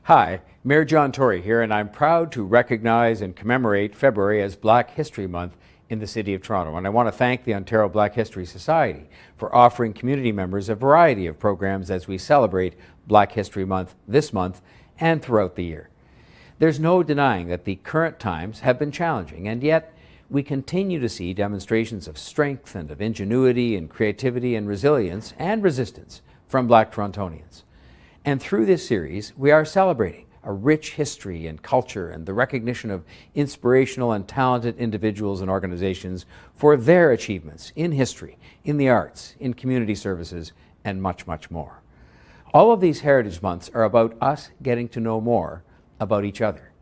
Hi, Mayor John Tory here, and I'm proud to recognize and commemorate February as Black History Month in the City of Toronto. And I want to thank the Ontario Black History Society for offering community members a variety of programs as we celebrate Black History Month this month and throughout the year. There's no denying that the current times have been challenging, and yet we continue to see demonstrations of strength and of ingenuity and creativity and resilience and resistance from Black Torontonians. And through this series, we are celebrating a rich history and culture and the recognition of inspirational and talented individuals and organizations for their achievements in history, in the arts, in community services, and much, much more. All of these Heritage Months are about us getting to know more about each other.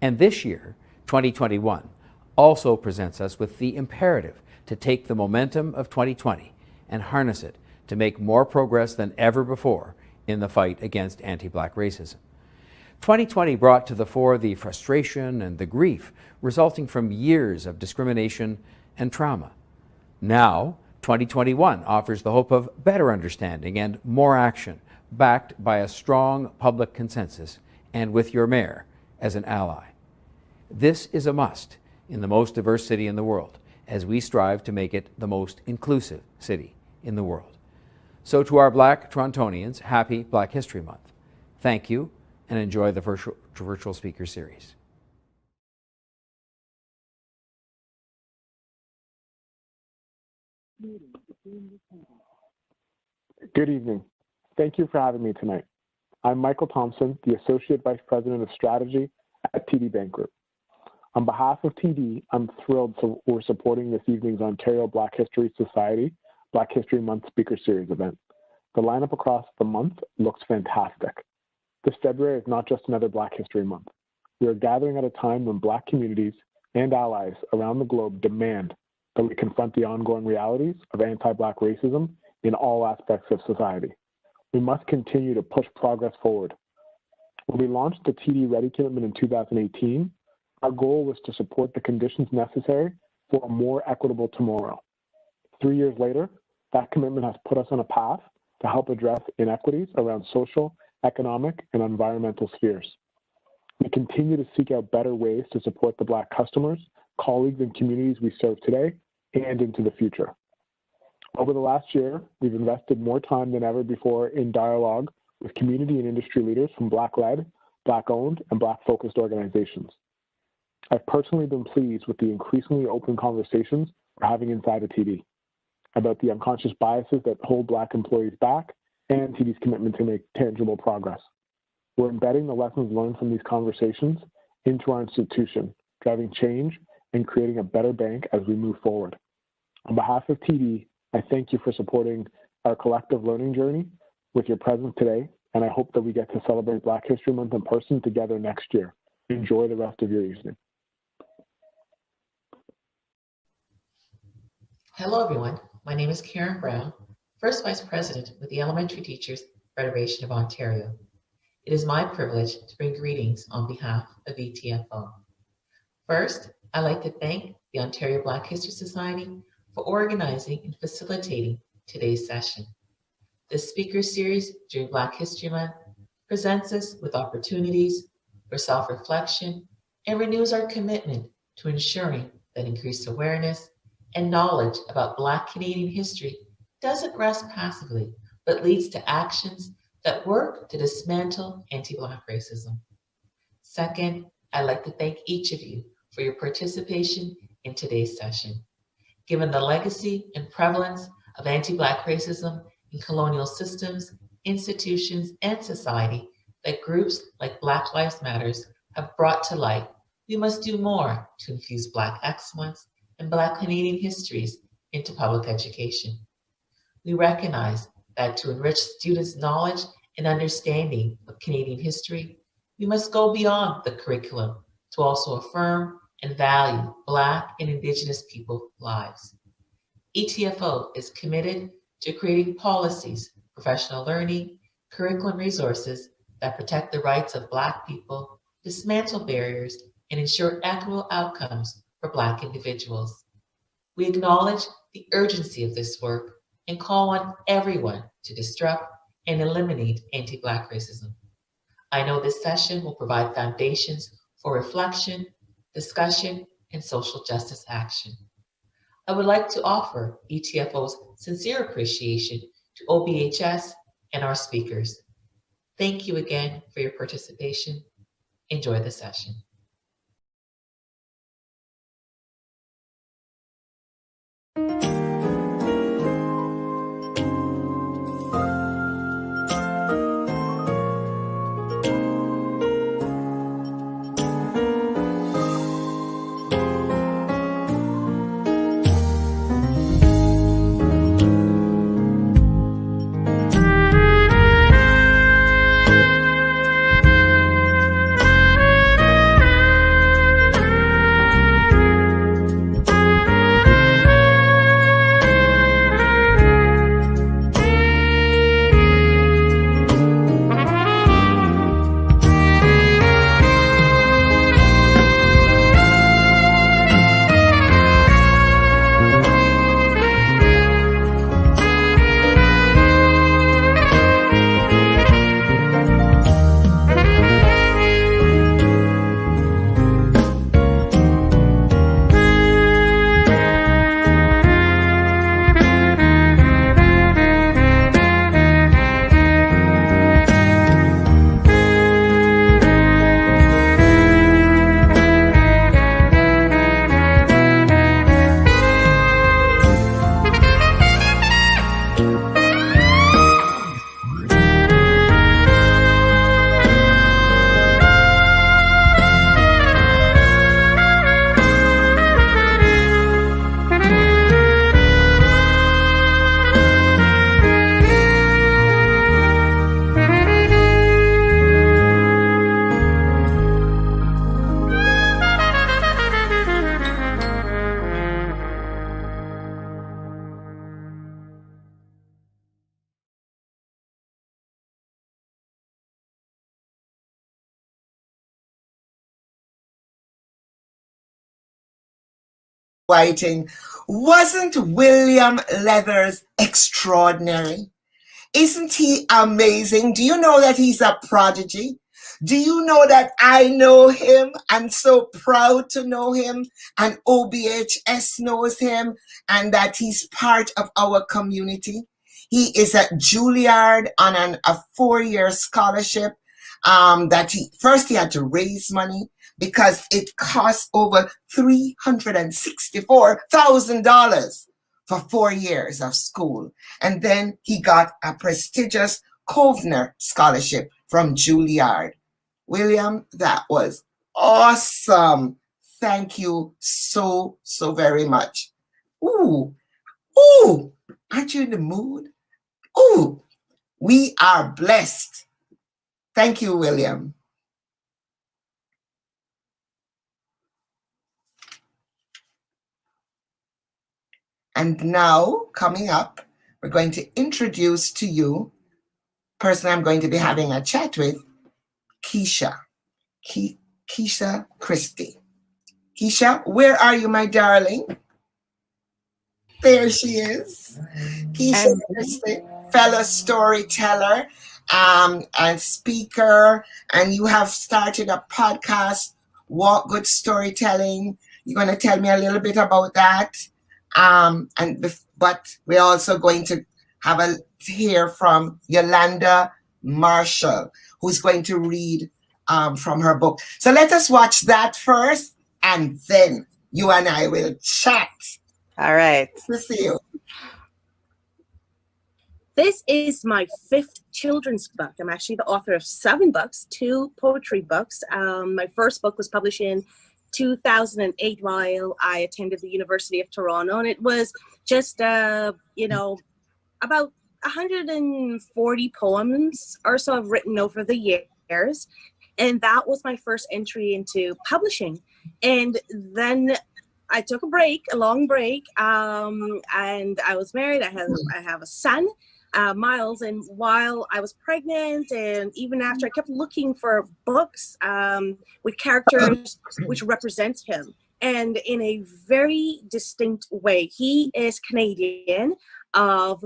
And this year, 2021, also presents us with the imperative to take the momentum of 2020 and harness it to make more progress than ever before in the fight against anti-Black racism. 2020 brought to the fore the frustration and the grief resulting from years of discrimination and trauma. Now, 2021 offers the hope of better understanding and more action, backed by a strong public consensus and with your mayor as an ally. This is a must in the most diverse city in the world, as we strive to make it the most inclusive city in the world. So to our Black Torontonians, happy Black History Month. Thank you, and enjoy the virtual speaker series. Good evening. Thank you for having me tonight. I'm Michael Thompson, the Associate Vice President of Strategy at TD Bank Group. On behalf of TD, I'm thrilled we're supporting this evening's Ontario Black History Society Black History Month Speaker Series event. The lineup across the month looks fantastic. This February is not just another Black History Month. We are gathering at a time when Black communities and allies around the globe demand that we confront the ongoing realities of anti-Black racism in all aspects of society. We must continue to push progress forward. When we launched the TD Ready commitment in 2018, our goal was to support the conditions necessary for a more equitable tomorrow. 3 years later, that commitment has put us on a path to help address inequities around social, economic, and environmental spheres. We continue to seek out better ways to support the Black customers, colleagues, and communities we serve today and into the future. Over the last year, we've invested more time than ever before in dialogue with community and industry leaders from Black-led, Black-owned, and Black-focused organizations. I've personally been pleased with the increasingly open conversations we're having inside of TD about the unconscious biases that hold Black employees back and TD's commitment to make tangible progress. We're embedding the lessons learned from these conversations into our institution, driving change and creating a better bank as we move forward. On behalf of TD, I thank you for supporting our collective learning journey with your presence today, and I hope that we get to celebrate Black History Month in person together next year. Enjoy the rest of your evening. Hello, everyone. My name is Karen Brown, First Vice President with the Elementary Teachers Federation of Ontario. It is my privilege to bring greetings on behalf of ETFO. First, I'd like to thank the Ontario Black History Society for organizing and facilitating today's session. This speaker series during Black History Month presents us with opportunities for self-reflection and renews our commitment to ensuring that increased awareness and knowledge about Black Canadian history doesn't rest passively, but leads to actions that work to dismantle anti-Black racism. Second, I'd like to thank each of you for your participation in today's session. Given the legacy and prevalence of anti-Black racism in colonial systems, institutions, and society that groups like Black Lives Matter have brought to light, we must do more to infuse Black excellence and Black Canadian histories into public education. We recognize that to enrich students' knowledge and understanding of Canadian history, we must go beyond the curriculum to also affirm and value Black and Indigenous people's lives. ETFO is committed to creating policies, professional learning, curriculum resources that protect the rights of Black people, dismantle barriers, and ensure equitable outcomes for Black individuals. We acknowledge the urgency of this work and call on everyone to disrupt and eliminate anti-Black racism. I know this session will provide foundations for reflection, discussion, and social justice action. I would like to offer ETFO's sincere appreciation to OBHS and our speakers. Thank you again for your participation. Enjoy the session. Writing. Wasn't William Leathers extraordinary? Isn't he amazing? Do you know that he's a prodigy? Do you know that I know him and so proud to know him, and OBHS knows him, and that he's part of our community? He is at Juilliard on a 4-year scholarship that he had to raise money because it cost over $364,000 for 4 years of school. And then he got a prestigious Kovner scholarship from Juilliard. William, that was awesome. Thank you so very much. Ooh, aren't you in the mood? Ooh, we are blessed. Thank you, William. And now, coming up, we're going to introduce to you the person I'm going to be having a chat with, Keisha. Keisha Christie. Keisha, where are you, my darling? There she is. Keisha Christie, fellow storyteller and speaker, and you have started a podcast, Walk Good Storytelling. You're going to tell me a little bit about that. But we're also going to hear from Yolanda Marshall, who's going to read from her book. So let us watch that first, and then you and I will chat. All right. Good to see you. This is my 5th children's book. I'm actually the author of 7 books, 2 poetry books. My first book was published in 2008 while I attended the University of Toronto, and it was just about 140 poems or so I've written over the years, and that was my first entry into publishing. And then I took a long break, and I was married. I have a son, Miles, and while I was pregnant, and even after, I kept looking for books with characters which represent him, and in a very distinct way. He is Canadian of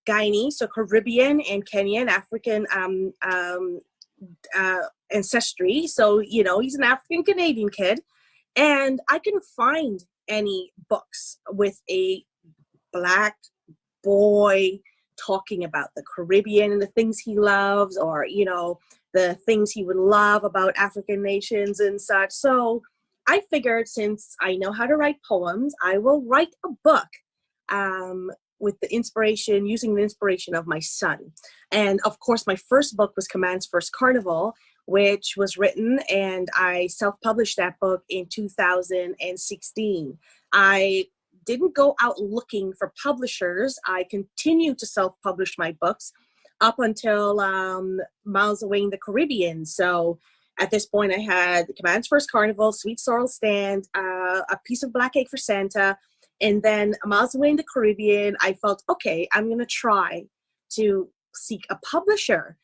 Guyanese, so Caribbean and Kenyan, African ancestry. So, you know, he's an African Canadian kid. And I couldn't find any books with a Black boy talking about the Caribbean and the things he loves, or, you know, the things he would love about African nations and such. So I figured, since I know how to write poems, I will write a book with the inspiration, using the inspiration of my son. And of course, my first book was Command's First Carnival, which was written, and I self-published that book in 2016. I didn't go out looking for publishers. I continued to self-publish my books up until Miles Away in the Caribbean. So at this point, I had Command's First Carnival, Sweet Sorrel Stand, A Piece of Black Egg for Santa, and then Miles Away in the Caribbean. I felt, okay, I'm going to try to seek a publisher,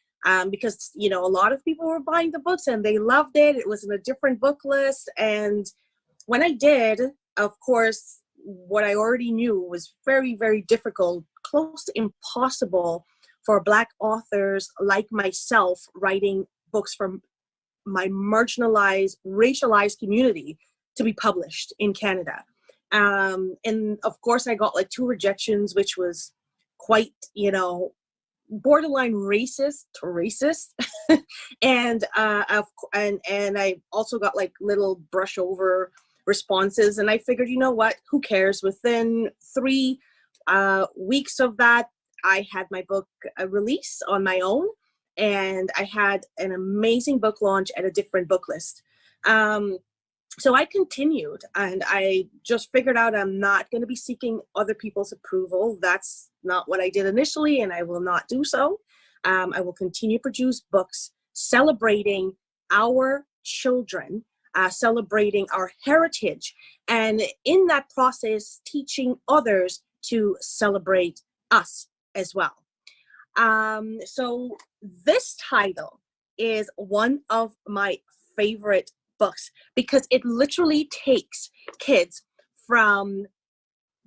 because, you know, a lot of people were buying the books and they loved it. It was in a different book list. And when I did, of course, what I already knew was very, very difficult, close to impossible for Black authors like myself writing books from my marginalized, racialized community to be published in Canada. And of course, I got like 2 rejections, which was quite, you know, borderline racist to racist. And I also got like little brush over responses. And I figured, you know what, who cares? Within 3 weeks of that, I had my book release on my own, and I had an amazing book launch at a different book list. So I continued, and I just figured out I'm not going to be seeking other people's approval. That's not what I did initially, and I will not do so. I will continue to produce books celebrating our children, celebrating our heritage, and in that process, teaching others to celebrate us as well. So this title is one of my favorite books, because it literally takes kids from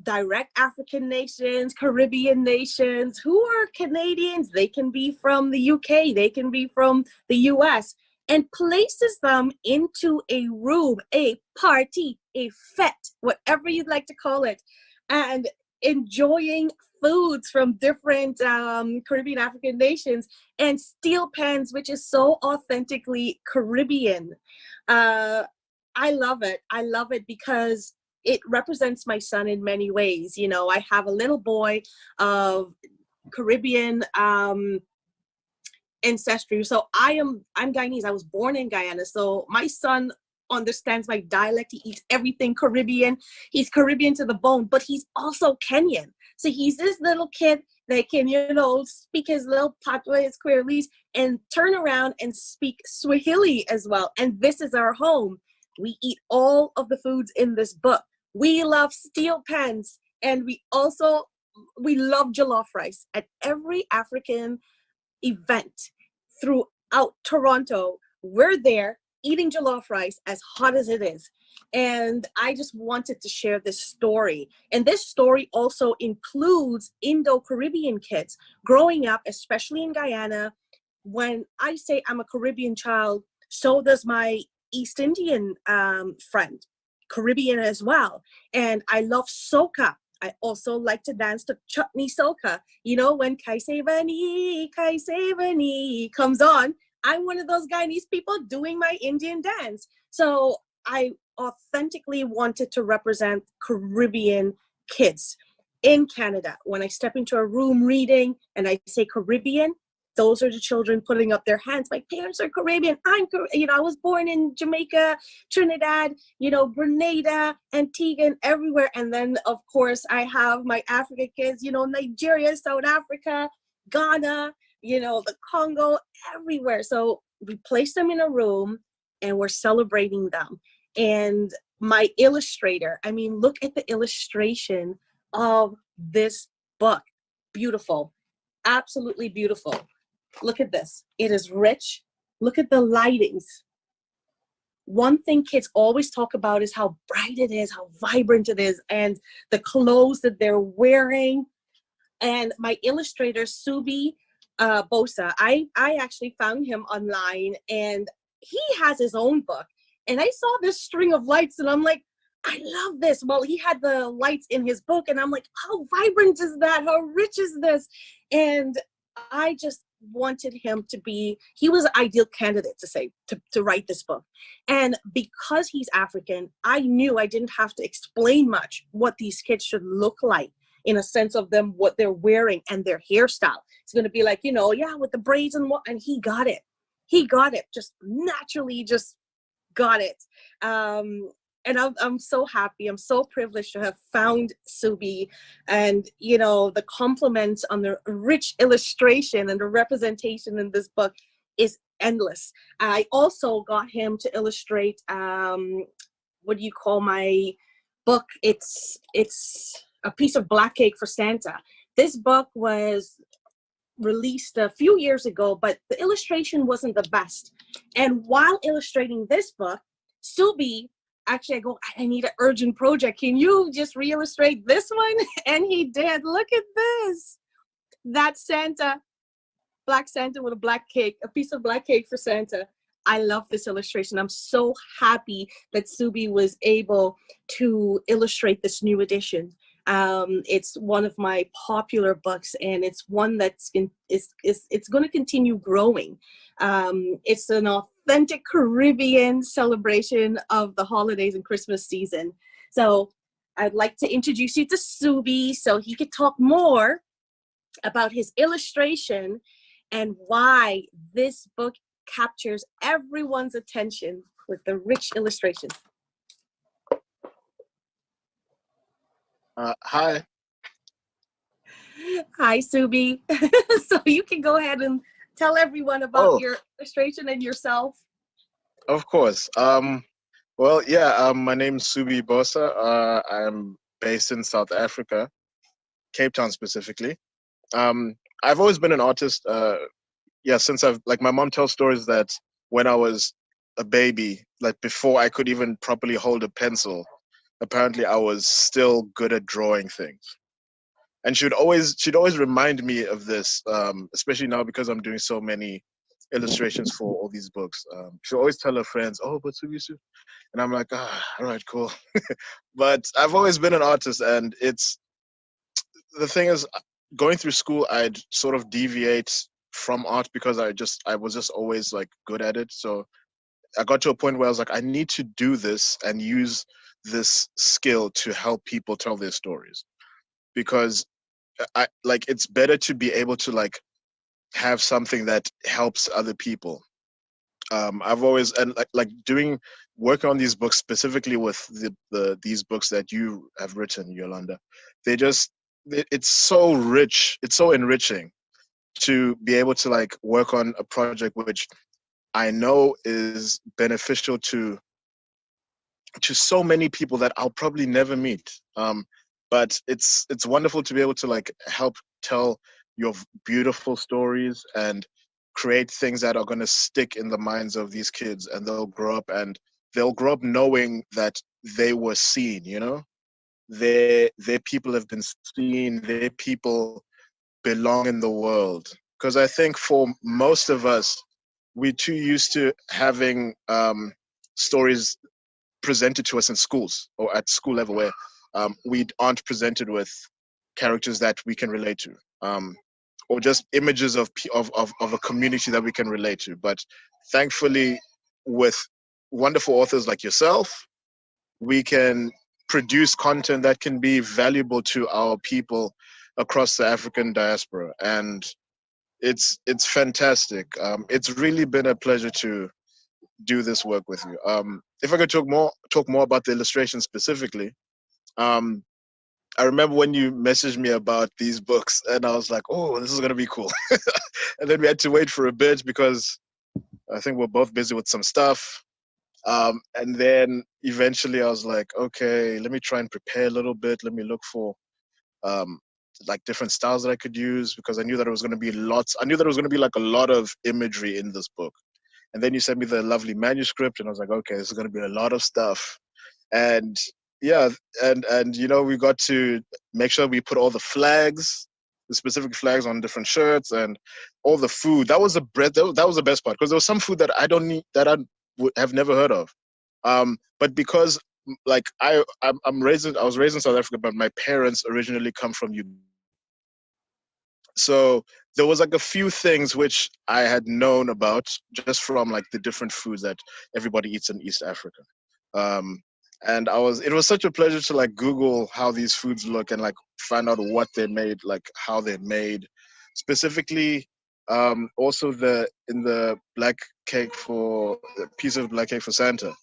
direct African nations, Caribbean nations, who are Canadians. They can be from the UK, they can be from the US, and places them into a room, a party, a fete, whatever you'd like to call it, and enjoying foods from different Caribbean African nations, and steel pans, which is so authentically Caribbean. I love it. I love it because it represents my son in many ways. You know, I have a little boy of Caribbean ancestry. So I'm Guyanese. I was born in Guyana. So my son understands my dialect. He eats everything Caribbean. He's Caribbean to the bone, but he's also Kenyan. So he's this little kid that can, you know, speak his little patois, his Creolese, and turn around and speak Swahili as well. And this is our home. We eat all of the foods in this book. We love steel pans, and we love jollof rice. At every African event throughout Toronto, we're there eating jollof rice as hot as it is. And I just wanted to share this story. And this story also includes Indo-Caribbean kids growing up, especially in Guyana. When I say I'm a Caribbean child, so does my East Indian friend, Caribbean as well. And I love soca. I also like to dance to chutney soca. You know, when Kaisevani comes on, I'm one of those Guyanese people doing my Indian dance. So I authentically wanted to represent Caribbean kids in Canada. When I step into a room reading and I say Caribbean, those are the children putting up their hands. My parents are Caribbean. I was born in Jamaica, Trinidad, Grenada, Antigua, and everywhere. And then, of course, I have my African kids, Nigeria, South Africa, Ghana, the Congo, everywhere. So we place them in a room and we're celebrating them. And my illustrator, look at the illustration of this book. Beautiful, absolutely beautiful. Look at this. It is rich. Look at the lightings. One thing kids always talk about is how bright it is, how vibrant it is, and the clothes that they're wearing. And my illustrator, Subi, Bosa. I actually found him online, and he has his own book. And I saw this string of lights, and I'm like, I love this. Well, he had the lights in his book, and I'm like, how vibrant is that? How rich is this? And I just wanted him to be, he was an ideal candidate to write this book. And because he's African, I knew I didn't have to explain much what these kids should look like, in a sense of them, what they're wearing and their hairstyle. It's going to be like, with the braids and what, and he got it. He got it, just naturally, just got it. And I'm so happy. I'm so privileged to have found Subi, and the compliments on the rich illustration and the representation in this book is endless. I also got him to illustrate what do you call my book? It's a piece of black cake for Santa. This book was released a few years ago, but the illustration wasn't the best. And while illustrating this book, Subi, actually, I go, I need an urgent project. Can you just re-illustrate this one? And he did. Look at this. That Santa, black Santa with a black cake, a piece of black cake for Santa. I love this illustration. I'm so happy that Subi was able to illustrate this new edition. It's one of my popular books, and it's one that's it's going to continue growing. It's an authentic Caribbean celebration of the holidays and Christmas season. So I'd like to introduce you to Subi so he could talk more about his illustration and why this book captures everyone's attention with the rich illustration. Hi. Hi, Subi. So you can go ahead and tell everyone about your illustration and yourself. Of course. Well, yeah, my name's Subi Bosa. I'm based in South Africa, Cape Town specifically. I've always been an artist. Since my mom tells stories that when I was a baby, like before I could even properly hold a pencil, apparently I was still good at drawing things. And she'd always remind me of this, especially now because I'm doing so many illustrations for all these books. She'll always tell her friends, "Oh, but Subi," and I'm like, all right, cool. But I've always been an artist, and the thing is, going through school, I'd sort of deviate from art because I was just always like good at it. So I got to a point where I was like, I need to do this and use this skill to help people tell their stories, because it's better to be able to like have something that helps other people. I've always, and working on these books, specifically with these books that you have written, Yolanda, it's so rich, it's so enriching to be able to like work on a project which I know is beneficial to so many people that I'll probably never meet. But it's wonderful to be able to like help tell your beautiful stories and create things that are going to stick in the minds of these kids, and they'll grow up knowing that they were seen, their people have been seen, their people belong in the world. Because I think for most of us, we're too used to having stories presented to us in schools or at school level where we aren't presented with characters that we can relate to, or just images of a community that we can relate to. But thankfully, with wonderful authors like yourself, we can produce content that can be valuable to our people across the African diaspora, and it's fantastic. It's really been a pleasure to do this work with you. If I could talk more about the illustration specifically, I remember when you messaged me about these books, and I was like, "Oh, this is gonna be cool." And then we had to wait for a bit because I think we're both busy with some stuff. And then eventually I was like, okay, let me try and prepare a little bit. Let me look for different styles that I could use, because I knew that it was going to be like a lot of imagery in this book. And then you sent me the lovely manuscript, and I was like, okay, this is going to be a lot of stuff. And yeah, and we got to make sure we put all the flags. the specific flags on different shirts and all the food. That was the bread. That was the best part, because there was some food that I would have never heard of. But because like I was raised in South Africa, but my parents originally come from Uganda. So there was like a few things which I had known about just from like the different foods that everybody eats in East Africa. And it was such a pleasure to like Google how these foods look and like find out what they made, like how they're made. Specifically, also in the piece of black cake for Santa,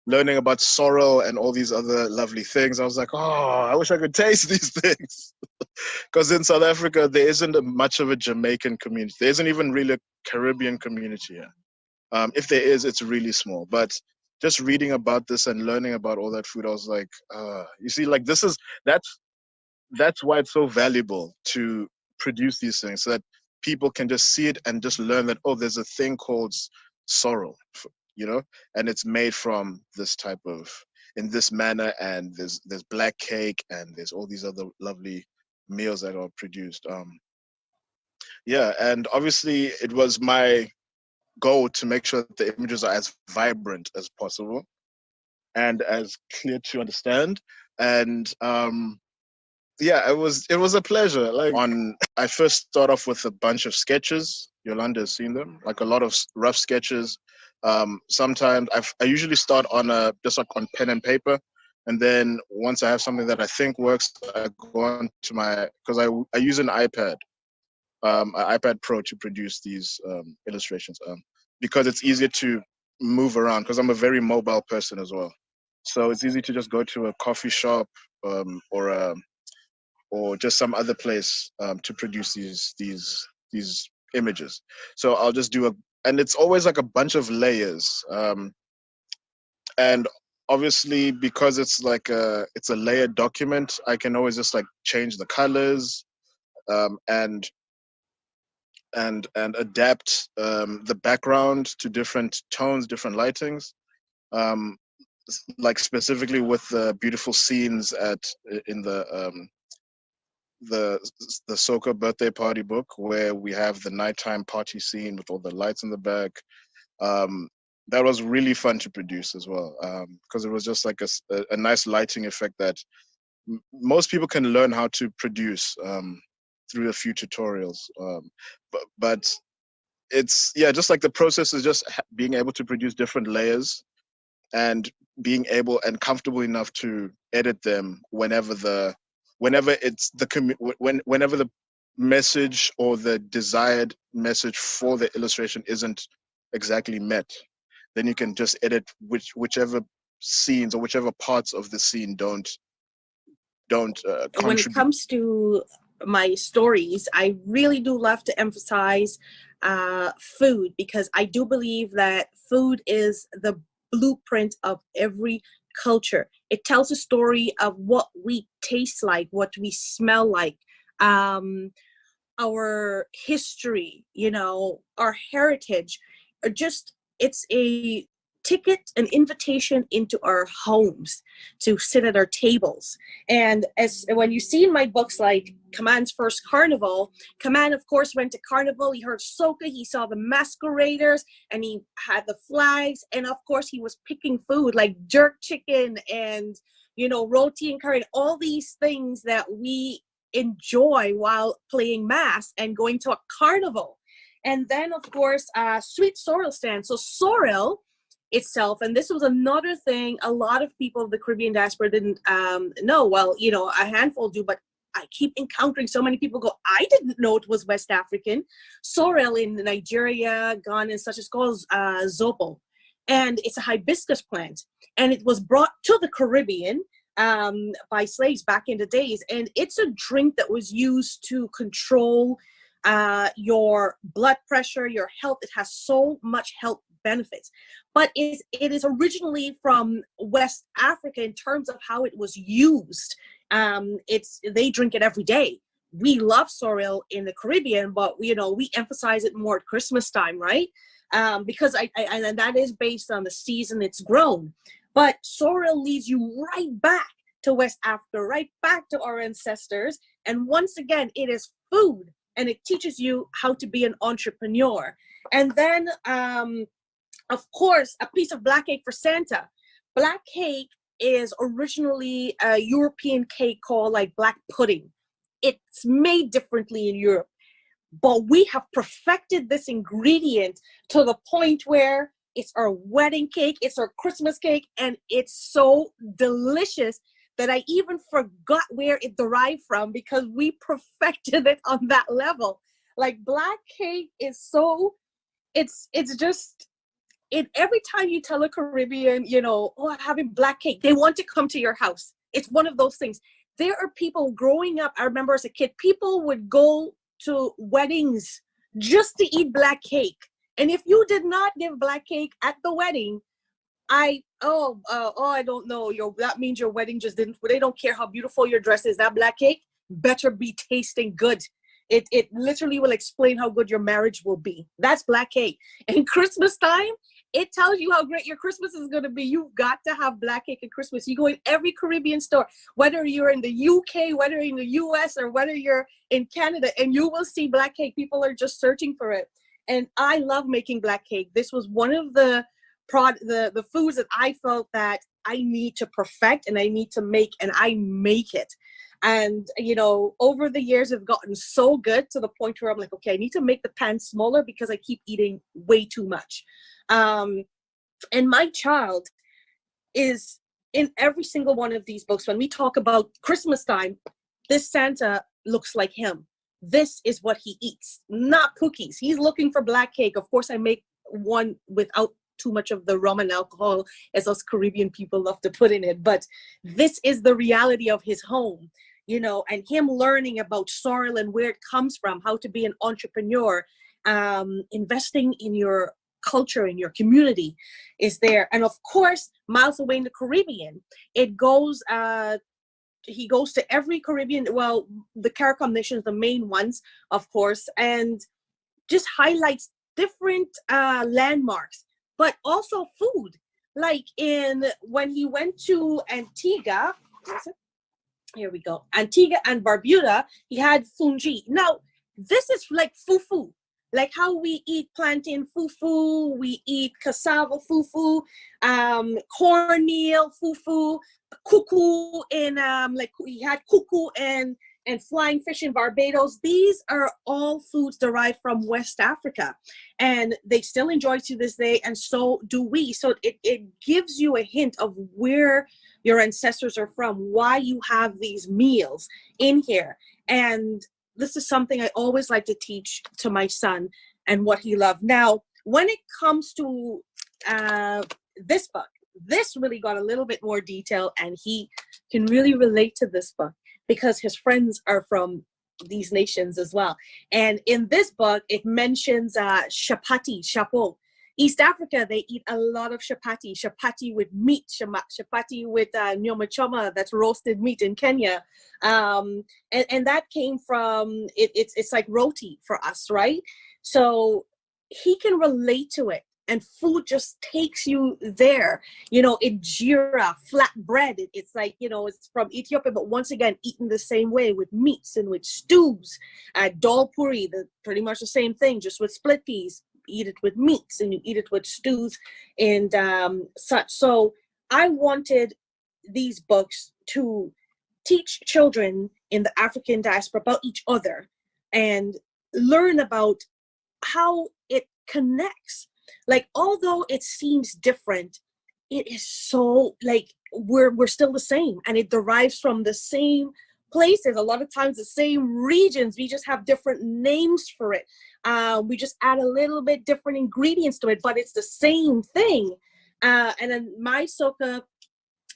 learning about sorrel and all these other lovely things. I was like, oh, I wish I could taste these things. Because in South Africa, there isn't much of a Jamaican community. There isn't even really a Caribbean community here. If there is, it's really small. But just reading about this and learning about all that food, I was like, you see, like that's why it's so valuable to produce these things, so that people can just see it and just learn that, oh, there's a thing called sorrel, and it's made from this type of, in this manner, and there's black cake and there's all these other lovely meals that are produced. And obviously it was my goal to make sure that the images are as vibrant as possible and as clear to understand. And it was a pleasure. I first start off with a bunch of sketches. Yolanda has seen them, like a lot of rough sketches. Sometimes I usually start on just like on pen and paper, and then once I have something that I think works, I go on to because I use an iPad Pro to produce these illustrations, because it's easier to move around, because I'm a very mobile person as well. So it's easy to just go to a coffee shop or just some other place to produce these images. So I'll just and it's always like a bunch of layers. And obviously, because it's a layered document, I can always just like change the colors and adapt the background to different tones, different lightings. Like specifically with the beautiful scenes in the Soca birthday party book, where we have the nighttime party scene with all the lights in the back. That was really fun to produce as well, because it was just like a nice lighting effect that most people can learn how to produce through a few tutorials. But it's, just like the process is just being able to produce different layers and being able and comfortable enough to edit them whenever the message or the desired message for the illustration isn't exactly met. Then you can just edit whichever scenes or whichever parts of the scene don't contribute. When it comes to my stories, I really do love to emphasize food, because I do believe that food is the blueprint of every culture. It tells a story of what we taste like, what we smell like, our history, our heritage. It's a ticket, an invitation into our homes to sit at our tables. And when you see in my books, like Command's first carnival, Command, of course, went to carnival. He heard soca, he saw the masqueraders, and he had the flags. And of course, he was picking food like jerk chicken and, roti and curry, and all these things that we enjoy while playing mass and going to a carnival. And then, of course, sweet sorrel stand. So sorrel itself, and this was another thing a lot of people of the Caribbean diaspora didn't know. Well, a handful do, but I keep encountering so many people go, I didn't know it was West African. Sorrel in Nigeria, Ghana, and such is called zobo. And it's a hibiscus plant. And it was brought to the Caribbean by slaves back in the days. And it's a drink that was used to control your blood pressure, your health. It has so much health benefits, but it is originally from West Africa in terms of how it was used. They drink it every day. We love sorrel in the Caribbean, but we emphasize it more at Christmas time, right? Because and that is based on the season it's grown. But sorrel leads you right back to West Africa, right back to our ancestors. And once again, it is food, and it teaches you how to be an entrepreneur. And then, of course, a piece of black cake for Santa. Black cake is originally a European cake called like black pudding. It's made differently in Europe, but we have perfected this ingredient to the point where it's our wedding cake, it's our Christmas cake, and it's so delicious that I even forgot where it derived from because we perfected it on that level. Like black cake is so, it's just, every time you tell a Caribbean, you know, oh, I'm having black cake, they want to come to your house. It's one of those things. There are people growing up, I remember as a kid, people would go to weddings just to eat black cake. And if you did not give black cake at the wedding, I don't know. That means your wedding just didn't, they don't care how beautiful your dress is. That black cake better be tasting good. It literally will explain how good your marriage will be. That's black cake. And Christmas time, it tells you how great your Christmas is going to be. You've got to have black cake at Christmas. You go in every Caribbean store, whether you're in the UK, whether you're in the US, or whether you're in Canada, and you will see black cake. People are just searching for it. And I love making black cake. This was one of the foods that I felt that I need to perfect and I need to make, and I make it. And, you know, over the years, I've gotten so good to the point where I'm like, okay, I need to make the pan smaller because I keep eating way too much. And my child is in every single one of these books. When we talk about Christmas time, this Santa looks like him. This is what he eats, not cookies. He's looking for black cake. Of course, I make one without too much of the rum and alcohol, as us Caribbean people love to put in it. But this is the reality of his home, you know, and him learning about soil and where it comes from, how to be an entrepreneur, investing in your culture, in your community is there. And of course, miles away in the Caribbean, it goes, he goes to every Caribbean, well, the CARICOM nations, the main ones, of course, and just highlights different landmarks, but also food. Like when he went to Antigua, here we go, Antigua and Barbuda, he had fungi. Now, this is like fufu, like how we eat plantain fufu, we eat cassava fufu, cornmeal fufu, cuckoo, and like we had cuckoo and flying fish in Barbados. These are all foods derived from West Africa, and they still enjoy to this day, and so do we. So it gives you a hint of where your ancestors are from, why you have these meals in here. And this is something I always like to teach to my son and what he loved. Now, when it comes to this book, this really got a little bit more detail, and he can really relate to this book because his friends are from these nations as well. And in this book, it mentions chapati, chapeau. East Africa, they eat a lot of chapati with meat, chapati with nyama choma, that's roasted meat in Kenya. And that came from, it's like roti for us, right? So he can relate to it. And food just takes you there. You know, injera, flat bread. It's like, you know, it's from Ethiopia, but once again, eaten the same way with meats and with stews. Dal puri, pretty much the same thing, just with split peas. Eat it with meats and you eat it with stews and such. So I wanted these books to teach children in the African diaspora about each other and learn about how it connects. Like, although it seems different, it is so, like, we're still the same, and it derives from the same places, a lot of times the same regions. We just have different names for it. We just add a little bit different ingredients to it, but it's the same thing. And then my Soka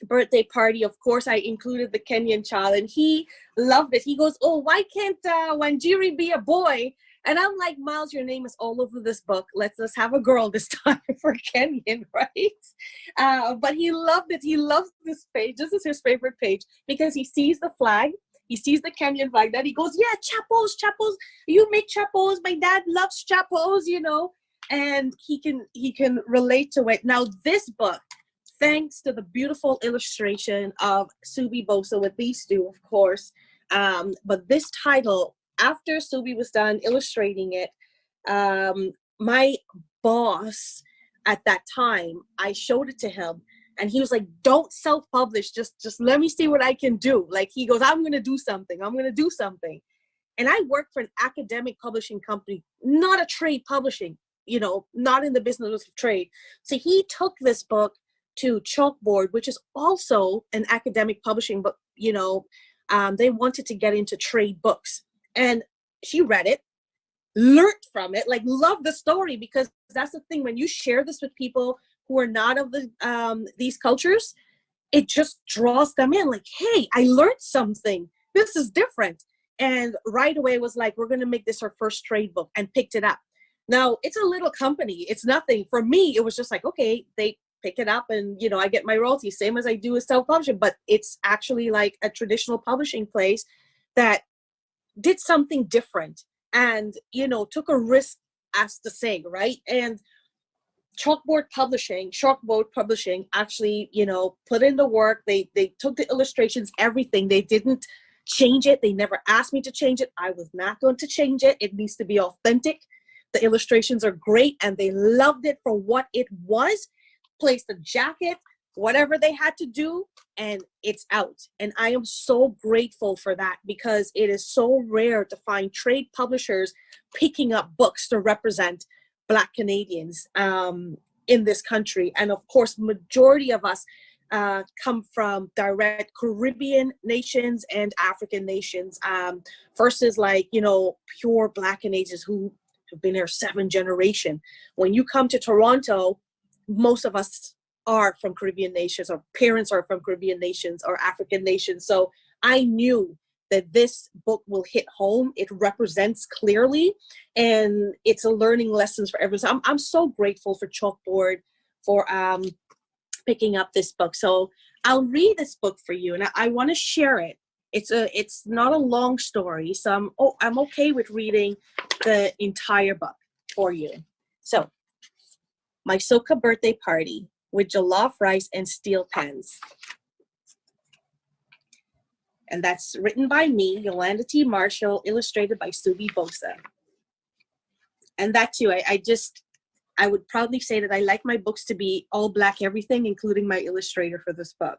birthday party, of course, I included the Kenyan child, and he loved it. He goes, oh, why can't Wanjiri be a boy? And I'm like, Miles, your name is all over this book. Let's have a girl this time for Kenyan, right? But he loved it. He loves this page. This is his favorite page because he sees the flag. He sees the Kenyan flag. That he goes, yeah, chapos. You make chapos. My dad loves chapos, you know. And he can relate to it. Now, this book, thanks to the beautiful illustration of Subi Bosa with these two, of course. But this title after Subi was done illustrating it, my boss at that time, I showed it to him, and he was like, "Don't self-publish. Just let me see what I can do." Like, he goes, "I'm gonna do something. I'm gonna do something." And I work for an academic publishing company, not a trade publishing, you know, not in the business of trade. So he took this book to Chalkboard, which is also an academic publishing book, you know, they wanted to get into trade books. And she read it, learned from it, like loved the story, because that's the thing, when you share this with people who are not of these cultures, it just draws them in, like, hey, I learned something. This is different. And right away was like, we're going to make this our first trade book, and picked it up. Now, it's a little company. It's nothing. For me, it was just like, okay, they pick it up and, you know, I get my royalties, same as I do with self-publishing. But it's actually like a traditional publishing place that did something different and, you know, took a risk, as to say, right? And Chalkboard Publishing actually, you know, put in the work. They took the illustrations, everything. They didn't change it. They never asked me to change it. I was not going to change it. It needs to be authentic. The illustrations are great, and they loved it for what it was. Placed the jacket, whatever they had to do, and it's out. And I am so grateful for that, because it is so rare to find trade publishers picking up books to represent Black Canadians in this country. And of course, majority of us come from direct Caribbean nations and African nations versus, like, you know, pure Black Canadians who have been here 7 generations. When you come to Toronto, most of us are from Caribbean nations, or parents are from Caribbean nations or African nations. So I knew that this book will hit home. It represents clearly, and it's a learning lessons for everyone. So I'm so grateful for Chalkboard for picking up this book. So I'll read this book for you, and I want to share it. It's not a long story, so I'm okay with reading the entire book for you. So, My Soca Birthday Party with Jollof Rice and Steel Pans. And that's written by me, Yolanda T. Marshall, illustrated by Subi Bosa. And that too, I would proudly say that I like my books to be all Black everything, including my illustrator for this book.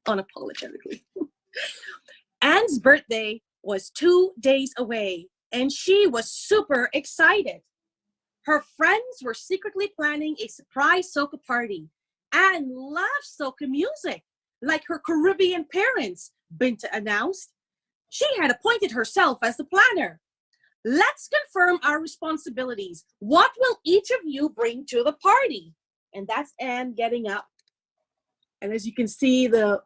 Unapologetically. Anne's birthday was 2 days away, and she was super excited. Her friends were secretly planning a surprise soca party. Anne loves soca music, like her Caribbean parents, Binta announced. She had appointed herself as the planner. Let's confirm our responsibilities. What will each of you bring to the party? And that's Anne getting up. And as you can see, the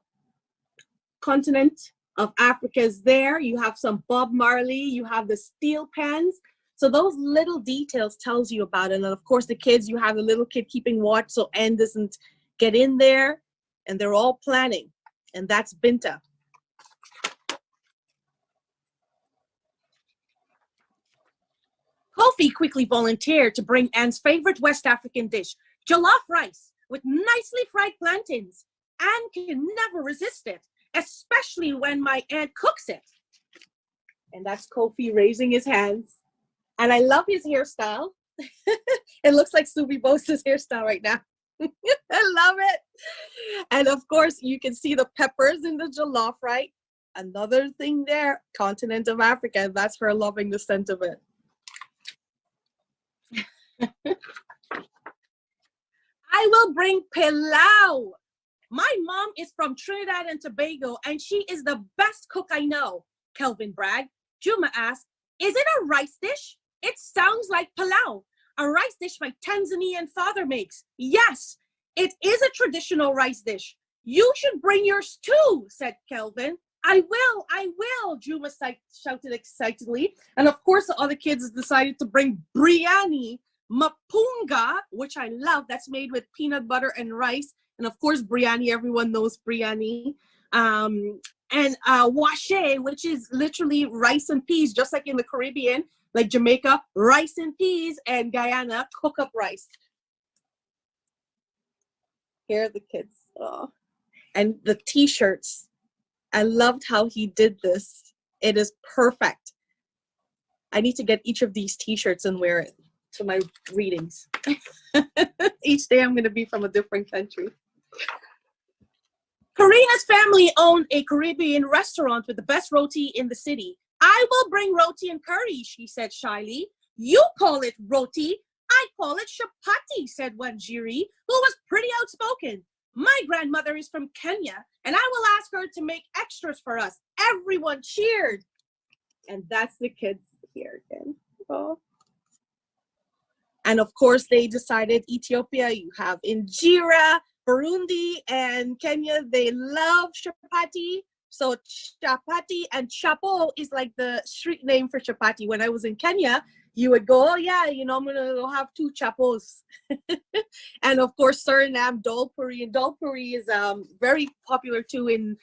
continent of Africa is there. You have some Bob Marley, you have the steel pans. So those little details tells you about it. And of course, the kids, you have the little kid keeping watch so Anne doesn't get in there. And they're all planning. And that's Binta. Kofi quickly volunteered to bring Anne's favorite West African dish, jollof rice with nicely fried plantains. Anne can never resist it, especially when my aunt cooks it. And that's Kofi raising his hands. And I love his hairstyle. It looks like Subi Bosa's hairstyle right now. I love it. And of course, you can see the peppers in the jollof, right? Another thing there, continent of Africa. And that's her loving the scent of it. I will bring pilau. My mom is from Trinidad and Tobago, and she is the best cook I know, Kelvin bragged. Juma asked, is it a rice dish? It sounds like pilau, a rice dish my Tanzanian father makes. Yes, it is a traditional rice dish. You should bring yours too, said Kelvin. I will, Juma shouted excitedly. And of course, the other kids decided to bring biryani, mapunga, which I love. That's made with peanut butter and rice. And of course, biryani, everyone knows biryani. And washe, which is literally rice and peas, just like in the Caribbean, like Jamaica, rice and peas, and Guyana, cook up rice. Here are the kids. Oh. And the t-shirts. I loved how he did this. It is perfect. I need to get each of these t-shirts and wear it to my readings. Each day I'm going to be from a different country. Karina's family owned a Caribbean restaurant with the best roti in the city. I will bring roti and curry, she said shyly. You call it roti. I call it chapati, said Wanjiri, who was pretty outspoken. My grandmother is from Kenya, and I will ask her to make extras for us. Everyone cheered. And that's the kids here again. Oh. And of course, they decided Ethiopia, you have Injera, Burundi, and Kenya, they love chapati. So chapati and chapo is like the street name for chapati. When I was in Kenya, you would go, oh yeah, you know, I'm gonna go have 2 chapos. And of course, Suriname, dal puri. And dal puri is very popular too in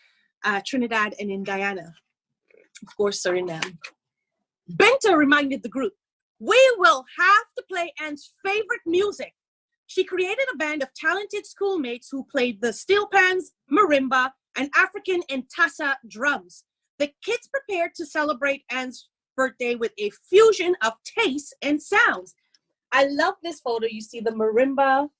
Trinidad and in Guyana. Of course, Suriname. Benta reminded the group, we will have to play Anne's favorite music. She created a band of talented schoolmates who played the steel pans, marimba, and African and tassa drums. The kids prepared to celebrate Anne's birthday with a fusion of tastes and sounds. I love this photo. You see the marimba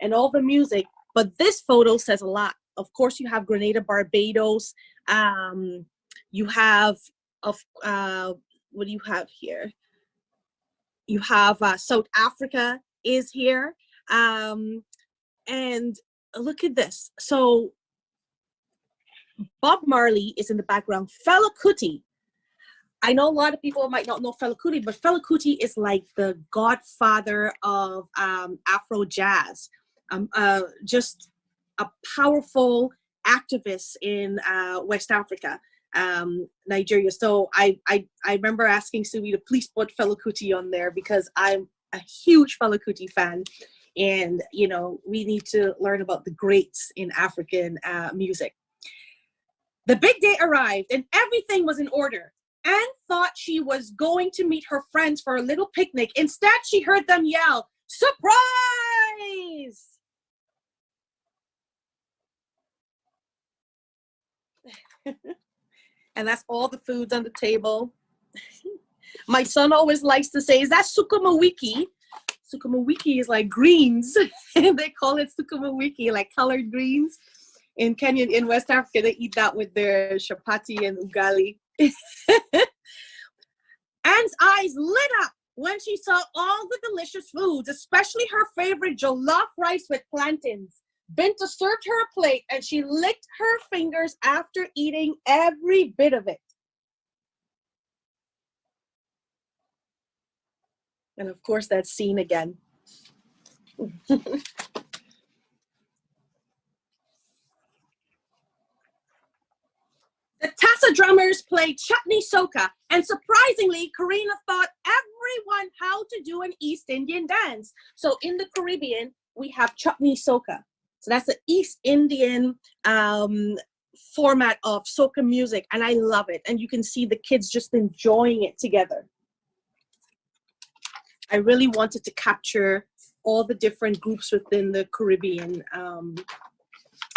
and all the music, but this photo says a lot. Of course, you have Grenada, Barbados. You have, what do you have here? You have South Africa is here. And look at this. So Bob Marley is in the background. Fela Kuti. I know a lot of people might not know Fela Kuti, but Fela Kuti is like the godfather of Afro jazz. Just a powerful activist in West Africa, Nigeria. So I remember asking Subi to please put Fela Kuti on there because I'm a huge Fela Kuti fan. And, you know, we need to learn about the greats in African music. The big day arrived and everything was in order. Anne thought she was going to meet her friends for a little picnic. Instead, she heard them yell, "Surprise!" And that's all the foods on the table. My son always likes to say, is that sukuma wiki? Sukuma wiki is like greens. And they call it sukuma wiki, like colored greens. In Kenya, in West Africa, they eat that with their chapati and ugali. Anne's eyes lit up when she saw all the delicious foods, especially her favorite jollof rice with plantains. Binta served her a plate and she licked her fingers after eating every bit of it. And of course, that scene again. The Tassa drummers played chutney soca, and surprisingly, Karina taught everyone how to do an East Indian dance. So in the Caribbean, we have chutney soca. So that's the East Indian format of soca music, and I love it. And you can see the kids just enjoying it together. I really wanted to capture all the different groups within the Caribbean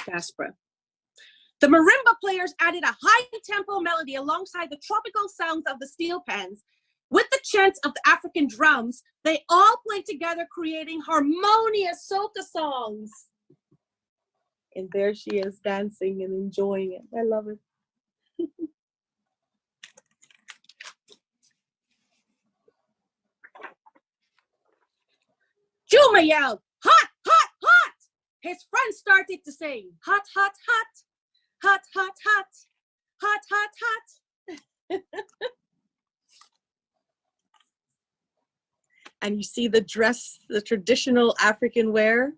diaspora. The marimba players added a high-tempo melody alongside the tropical sounds of the steel pans. With the chants of the African drums, they all played together, creating harmonious soca songs. And there she is dancing and enjoying it. I love it. Juma yelled, "Hot, hot, hot!" His friends started to sing, "Hot, hot, hot, hot, hot, hot, hot, hot, hot." And you see the dress, the traditional African wear,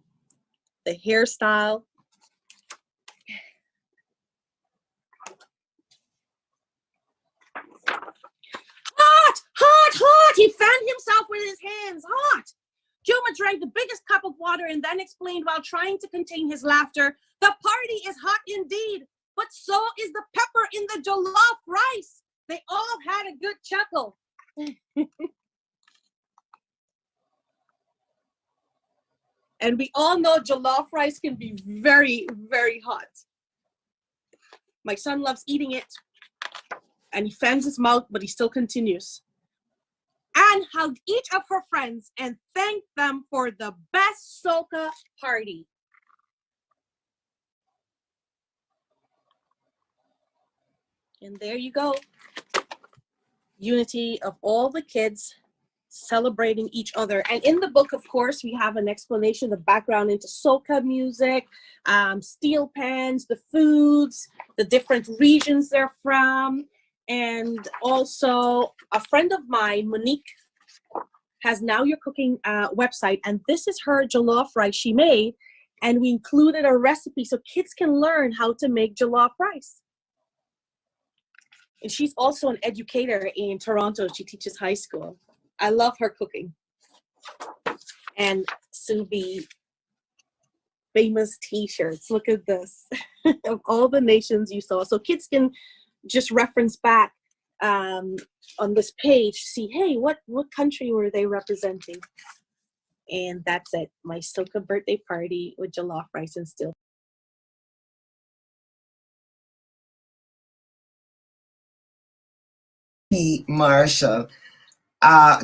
the hairstyle. Hot, hot, hot! He fanned himself with his hands. Hot! Juma drank the biggest cup of water and then explained while trying to contain his laughter, "The party is hot indeed, but so is the pepper in the jollof rice." They all had a good chuckle. And we all know jollof rice can be very, very hot. My son loves eating it. And he fans his mouth, but he still continues. And hugged each of her friends and thanked them for the best soca party. And there you go. Unity of all the kids celebrating each other. And in the book, of course, we have an explanation, the background into soca music, steel pans, the foods, the different regions they're from. And also a friend of mine, Monique, has Now You're Cooking website. And this is her jollof rice she made. And we included a recipe so kids can learn how to make jollof rice. And she's also an educator in Toronto. She teaches high school. I love her cooking. And Subi, famous t-shirts. Look at this. Of all the nations you saw. So kids can just reference back on this page, see, hey, what country were they representing? And that's it. My soca birthday party with jollof rice and still. Marshall.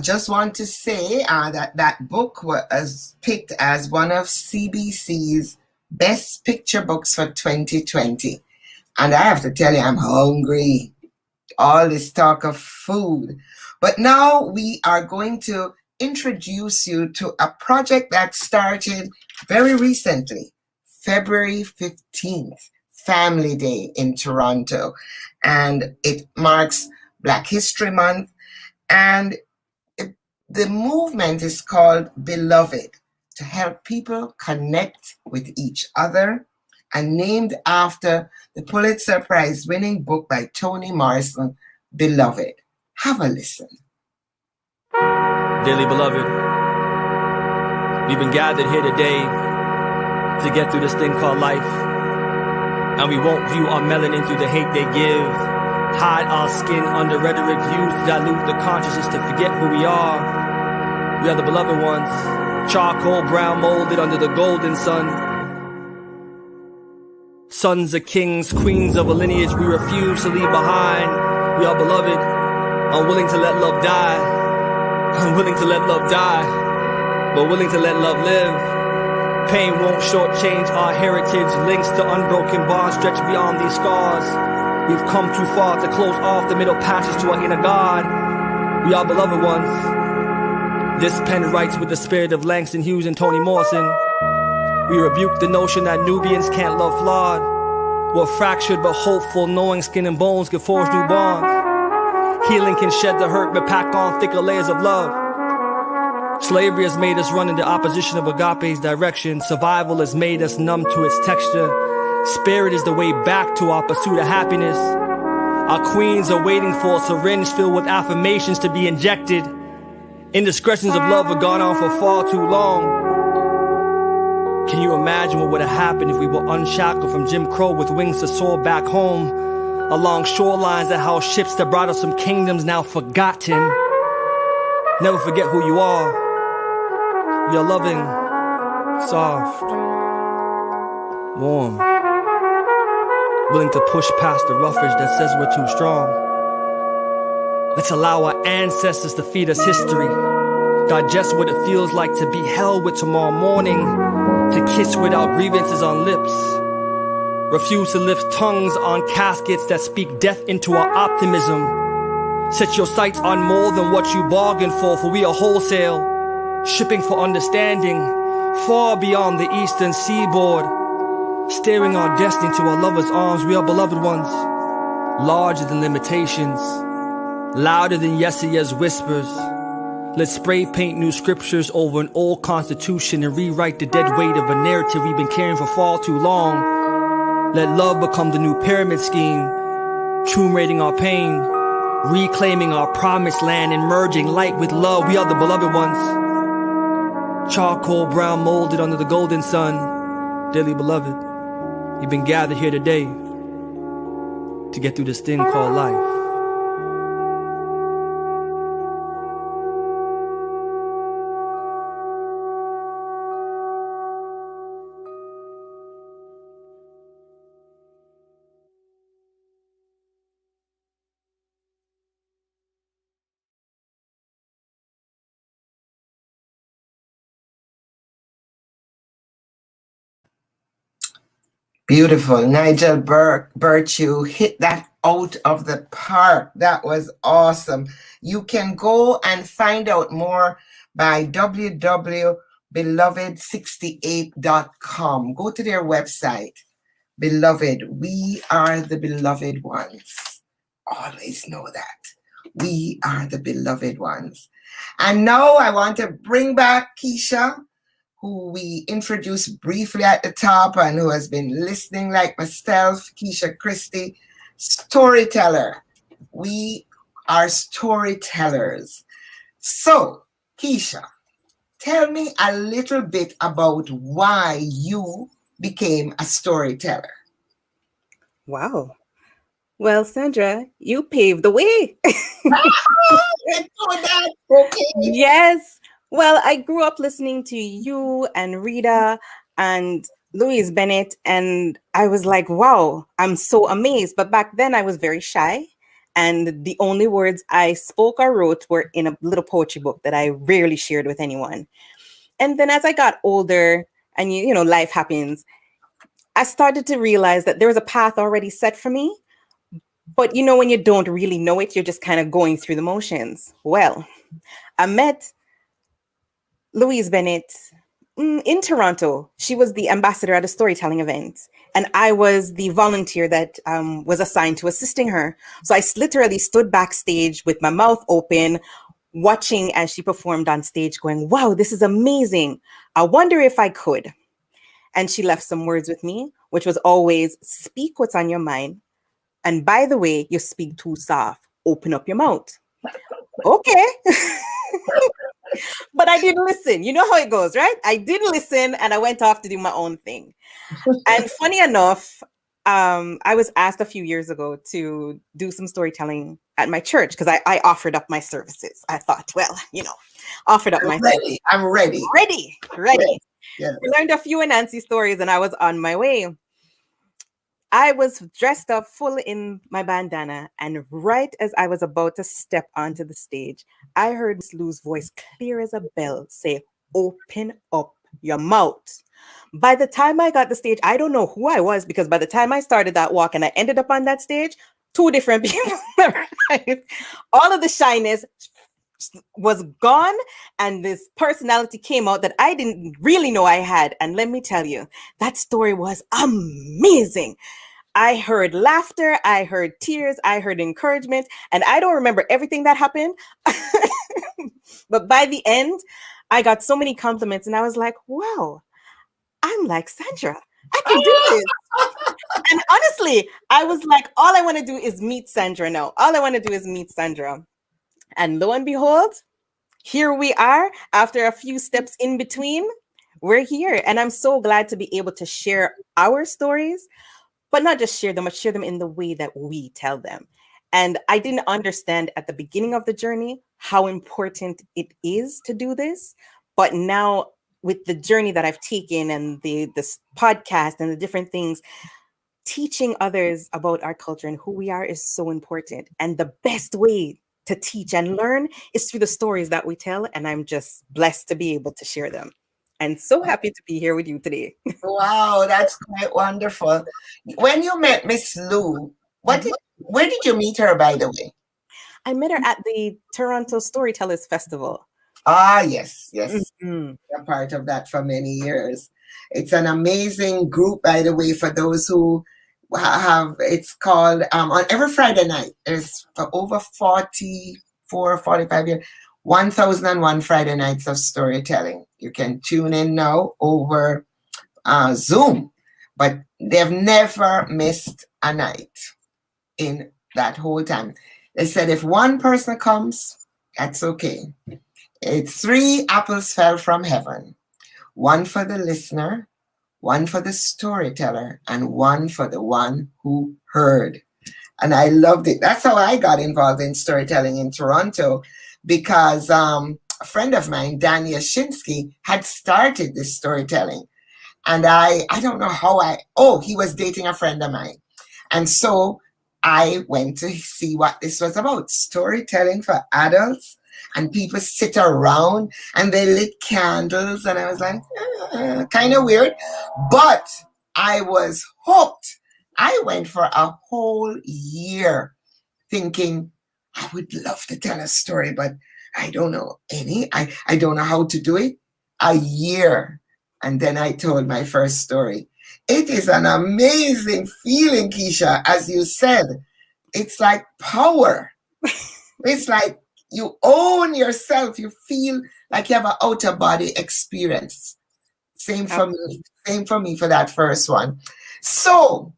Just want to say that book was picked as one of CBC's best picture books for 2020. And I have to tell you, I'm hungry. All this talk of food. But now we are going to introduce you to a project that started very recently, February 15th, Family Day in Toronto. And it marks Black History Month. And the movement is called Beloved, to help people connect with each other, and named after the Pulitzer Prize winning book by Toni Morrison, Beloved. Have a listen. Dearly beloved, we've been gathered here today to get through this thing called life, and we won't view our melanin through the hate they give, hide our skin under rhetoric used to dilute the consciousness to forget who we are. We are the beloved ones, charcoal brown molded under the golden sun. Sons of kings, queens of a lineage we refuse to leave behind. We are beloved, unwilling to let love die. Unwilling to let love die, but willing to let love live. Pain won't shortchange our heritage, links to unbroken bonds stretch beyond these scars. We've come too far to close off the middle passage to our inner God. We are beloved ones. This pen writes with the spirit of Langston Hughes and Toni Morrison. We rebuke the notion that Nubians can't love flawed. We're fractured but hopeful, knowing skin and bones can forge new bonds. Healing can shed the hurt but pack on thicker layers of love. Slavery has made us run in the opposition of agape's direction. Survival has made us numb to its texture. Spirit is the way back to our pursuit of happiness. Our queens are waiting for a syringe filled with affirmations to be injected. Indiscretions of love have gone on for far too long. Can you imagine what would have happened if we were unshackled from Jim Crow with wings to soar back home? Along shorelines that house ships that brought us some kingdoms now forgotten. Never forget who you are. We are loving, soft, warm, willing to push past the roughage that says we're too strong. Let's allow our ancestors to feed us history, digest what it feels like to be held with tomorrow morning, to kiss without grievances on lips, refuse to lift tongues on caskets that speak death into our optimism. Set your sights on more than what you bargained for we are wholesale, shipping for understanding, far beyond the eastern seaboard, staring our destiny to our lovers' arms. We are beloved ones, larger than limitations, louder than yesteryear's whispers. Let's spray paint new scriptures over an old constitution and rewrite the dead weight of a narrative we've been carrying for far too long. Let love become the new pyramid scheme, tumulating our pain, reclaiming our promised land and merging light with love. We are the beloved ones, charcoal brown molded under the golden sun. Dearly beloved, we've been gathered here today to get through this thing called life. Beautiful. Nigel Birch, you hit that out of the park. That was awesome. You can go and find out more by www.beloved68.com. Go to their website. Beloved, we are the beloved ones. Always know that. We are the beloved ones. And now I want to bring back Keisha, who we introduced briefly at the top and who has been listening like myself, Keisha Christie, storyteller. We are storytellers. So, Keisha, tell me a little bit about why you became a storyteller. Wow. Well, Sandra, you paved the way. Okay. Yes. Well, I grew up listening to you and Rita and Louise Bennett, and I was like, wow, I'm so amazed. But back then I was very shy. And the only words I spoke or wrote were in a little poetry book that I rarely shared with anyone. And then as I got older and, you know, life happens, I started to realize that there was a path already set for me. But, you know, when you don't really know it, you're just kind of going through the motions. Well, I met Louise Bennett in Toronto. She was the ambassador at a storytelling event, and I was the volunteer that was assigned to assisting her. So I literally stood backstage with my mouth open, watching as she performed on stage, going, wow, this is amazing. I wonder if I could. And she left some words with me, which was always speak what's on your mind. And by the way, you speak too soft. Open up your mouth. Okay. But I didn't listen. You know how it goes, right? I didn't listen and I went off to do my own thing. And funny enough, I was asked a few years ago to do some storytelling at my church because I offered up my services. I thought, well, you know, offered up my services. I'm ready. Ready. Yes. I learned a few Nancy stories and I was on my way. I was dressed up full in my bandana, and right as I was about to step onto the stage, I heard Miss Lou's voice clear as a bell say, open up your mouth. By the time I got the stage, I don't know who I was, because by the time I started that walk and I ended up on that stage, two different people arrived. All of the shyness was gone, and this personality came out that I didn't really know I had. And let me tell you, that story was amazing. I heard laughter, I heard tears, I heard encouragement, and I don't remember everything that happened. But by the end, I got so many compliments, and I was like, wow, I'm like Sandra. I can do this. And honestly, I was like, all I want to do is meet Sandra now. All I want to do is meet Sandra. And lo and behold, here we are. After a few steps in between, we're here. And I'm so glad to be able to share our stories, but not just share them, but share them in the way that we tell them. And I didn't understand at the beginning of the journey how important it is to do this. But now with the journey that I've taken and this podcast and the different things, teaching others about our culture and who we are is so important. And the best way to teach and learn is through the stories that we tell. And I'm just blessed to be able to share them. And so happy to be here with you today. Wow, that's quite wonderful. When you met Miss Lou, where did you meet her, by the way? I met her at the Toronto Storytellers Festival. Ah, yes. Mm-hmm. I'm part of that for many years. It's an amazing group, by the way, for those who have, it's called, on every Friday night, it's for over 44, 45 years, 1001 Friday Nights of Storytelling. You can tune in now over Zoom, but they've never missed a night in that whole time. They said if one person comes, that's okay. It's 3 apples fell from heaven. One for the listener, one for the storyteller, and one for the one who heard. And I loved it. That's how I got involved in storytelling in Toronto, because a friend of mine, Dan Yashinsky, had started this storytelling. And I don't know how he was dating a friend of mine. And so I went to see what this was about. Storytelling for adults. And people sit around and they lit candles. And I was like, kind of weird. But I was hooked. I went for a whole year thinking I would love to tell a story, but I don't know any. I don't know how to do it. A year. And then I told my first story. It is an amazing feeling, Keisha. As you said, it's like power. It's like you own yourself. You feel like you have an outer body experience. Same for me. Same for me for that first one. So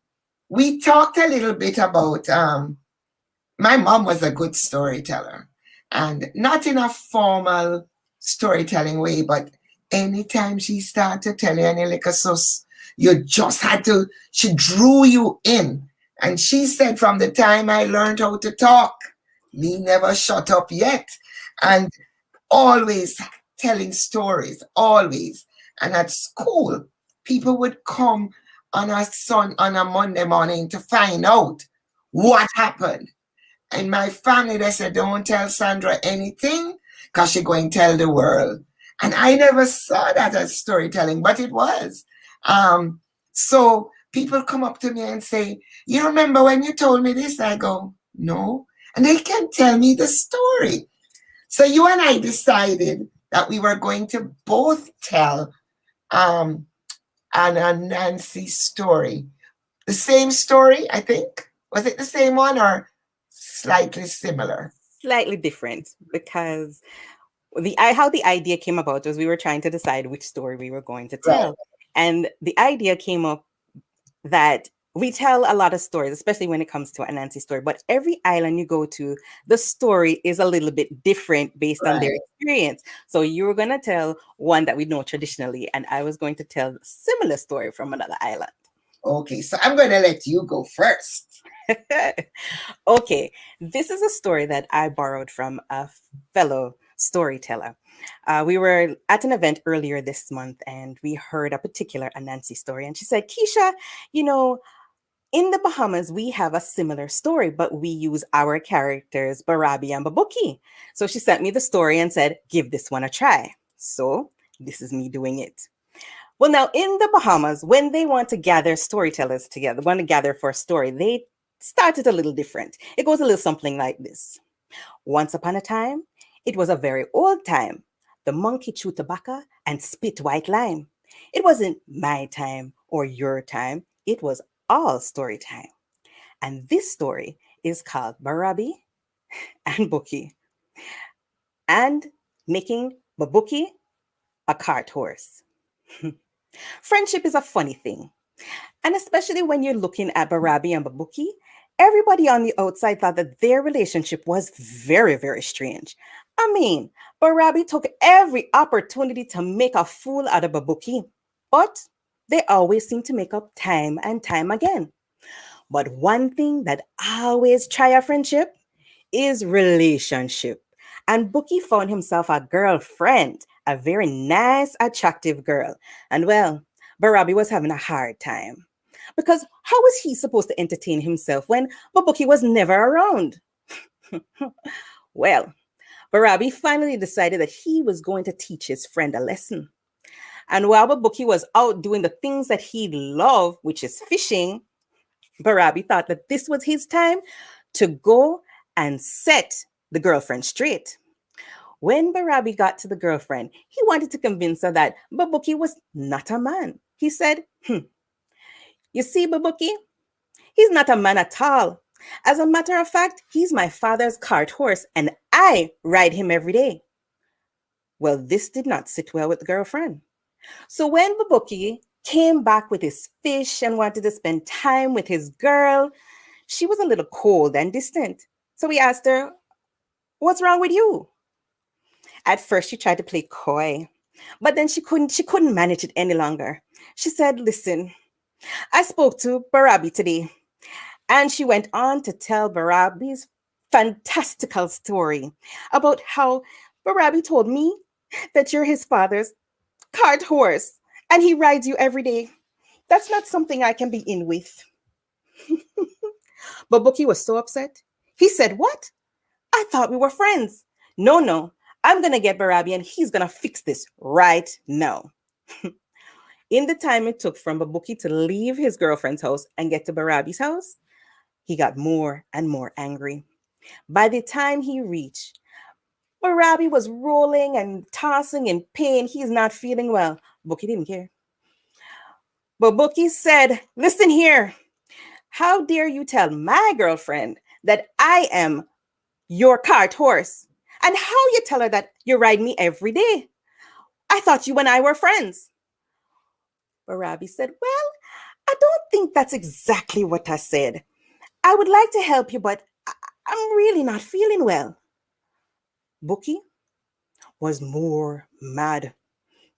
we talked a little bit about my mom was a good storyteller, and not in a formal storytelling way, but anytime she started to tell you any little sus, you just had to, she drew you in. And she said, from the time I learned how to talk, me never shut up yet. And always telling stories, always. And at school, people would come on a Monday morning to find out what happened. In my family, they said, don't tell Sandra anything because she's going to tell the world. And I never saw that as storytelling, but it was. So people come up to me and say, you remember when you told me this? I go, no. And they can tell me the story. So you and I decided that we were going to both tell a Nancy story. The same story, I think. Was it the same one or slightly similar? Slightly different, because how the idea came about was we were trying to decide which story we were going to tell. Right. And the idea came up that we tell a lot of stories, especially when it comes to a Nancy story, but every island you go to, the story is a little bit different based on their experience. So you were going to tell one that we know traditionally, and I was going to tell a similar story from another island. Okay, so I'm going to let you go first. Okay, this is a story that I borrowed from a fellow storyteller. We were at an event earlier this month, and we heard a particular Anansi story, and she said, Keisha, you know, in the Bahamas, we have a similar story, but we use our characters, Barabi and Babuki. So she sent me the story and said, give this one a try. So this is me doing it. Well, now in the Bahamas, when they want to gather storytellers together, want to gather for a story, they start it a little different. It goes a little something like this. Once upon a time, it was a very old time. The monkey chewed tobacco and spit white lime. It wasn't my time or your time. It was all story time. And this story is called Barabi and Buki, and making Babuki a cart horse. Friendship is a funny thing. And especially when you're looking at Barabi and Babuki, everybody on the outside thought that their relationship was very, very strange. I mean, Barabi took every opportunity to make a fool out of Babuki, but they always seem to make up time and time again. But one thing that always try a friendship is relationship. And Buki found himself a girlfriend, a very nice, attractive girl. And well, Barabi was having a hard time. Because how was he supposed to entertain himself when Babuki was never around? Well, Barabi finally decided that he was going to teach his friend a lesson. And while Babuki was out doing the things that he loved, which is fishing, Barabi thought that this was his time to go and set the girlfriend straight. When Barabi got to the girlfriend, he wanted to convince her that Babuki was not a man. He said, you see, Babuki, he's not a man at all. As a matter of fact, he's my father's cart horse, and I ride him every day. Well, this did not sit well with the girlfriend. So when Babuki came back with his fish and wanted to spend time with his girl, she was a little cold and distant. So he asked her, what's wrong with you? At first, she tried to play coy, but then she couldn't manage it any longer. She said, listen, I spoke to Barabi today, and she went on to tell Barabi's fantastical story about how Barabi told me that you're his father's cart horse, and he rides you every day. That's not something I can be in with. Babuki was so upset. He said, what? I thought we were friends. No, I'm going to get Barabi and he's going to fix this right now. In the time it took from Babuki to leave his girlfriend's house and get to Barabi's house, he got more and more angry. By the time he reached, Barabi was rolling and tossing in pain. He's not feeling well. Buki didn't care. But Buki said, "Listen here. How dare you tell my girlfriend that I am your cart horse? And how you tell her that you ride me every day? I thought you and I were friends." Barabi said, "Well, I don't think that's exactly what I said. I would like to help you, but I'm really not feeling well." Buki was more mad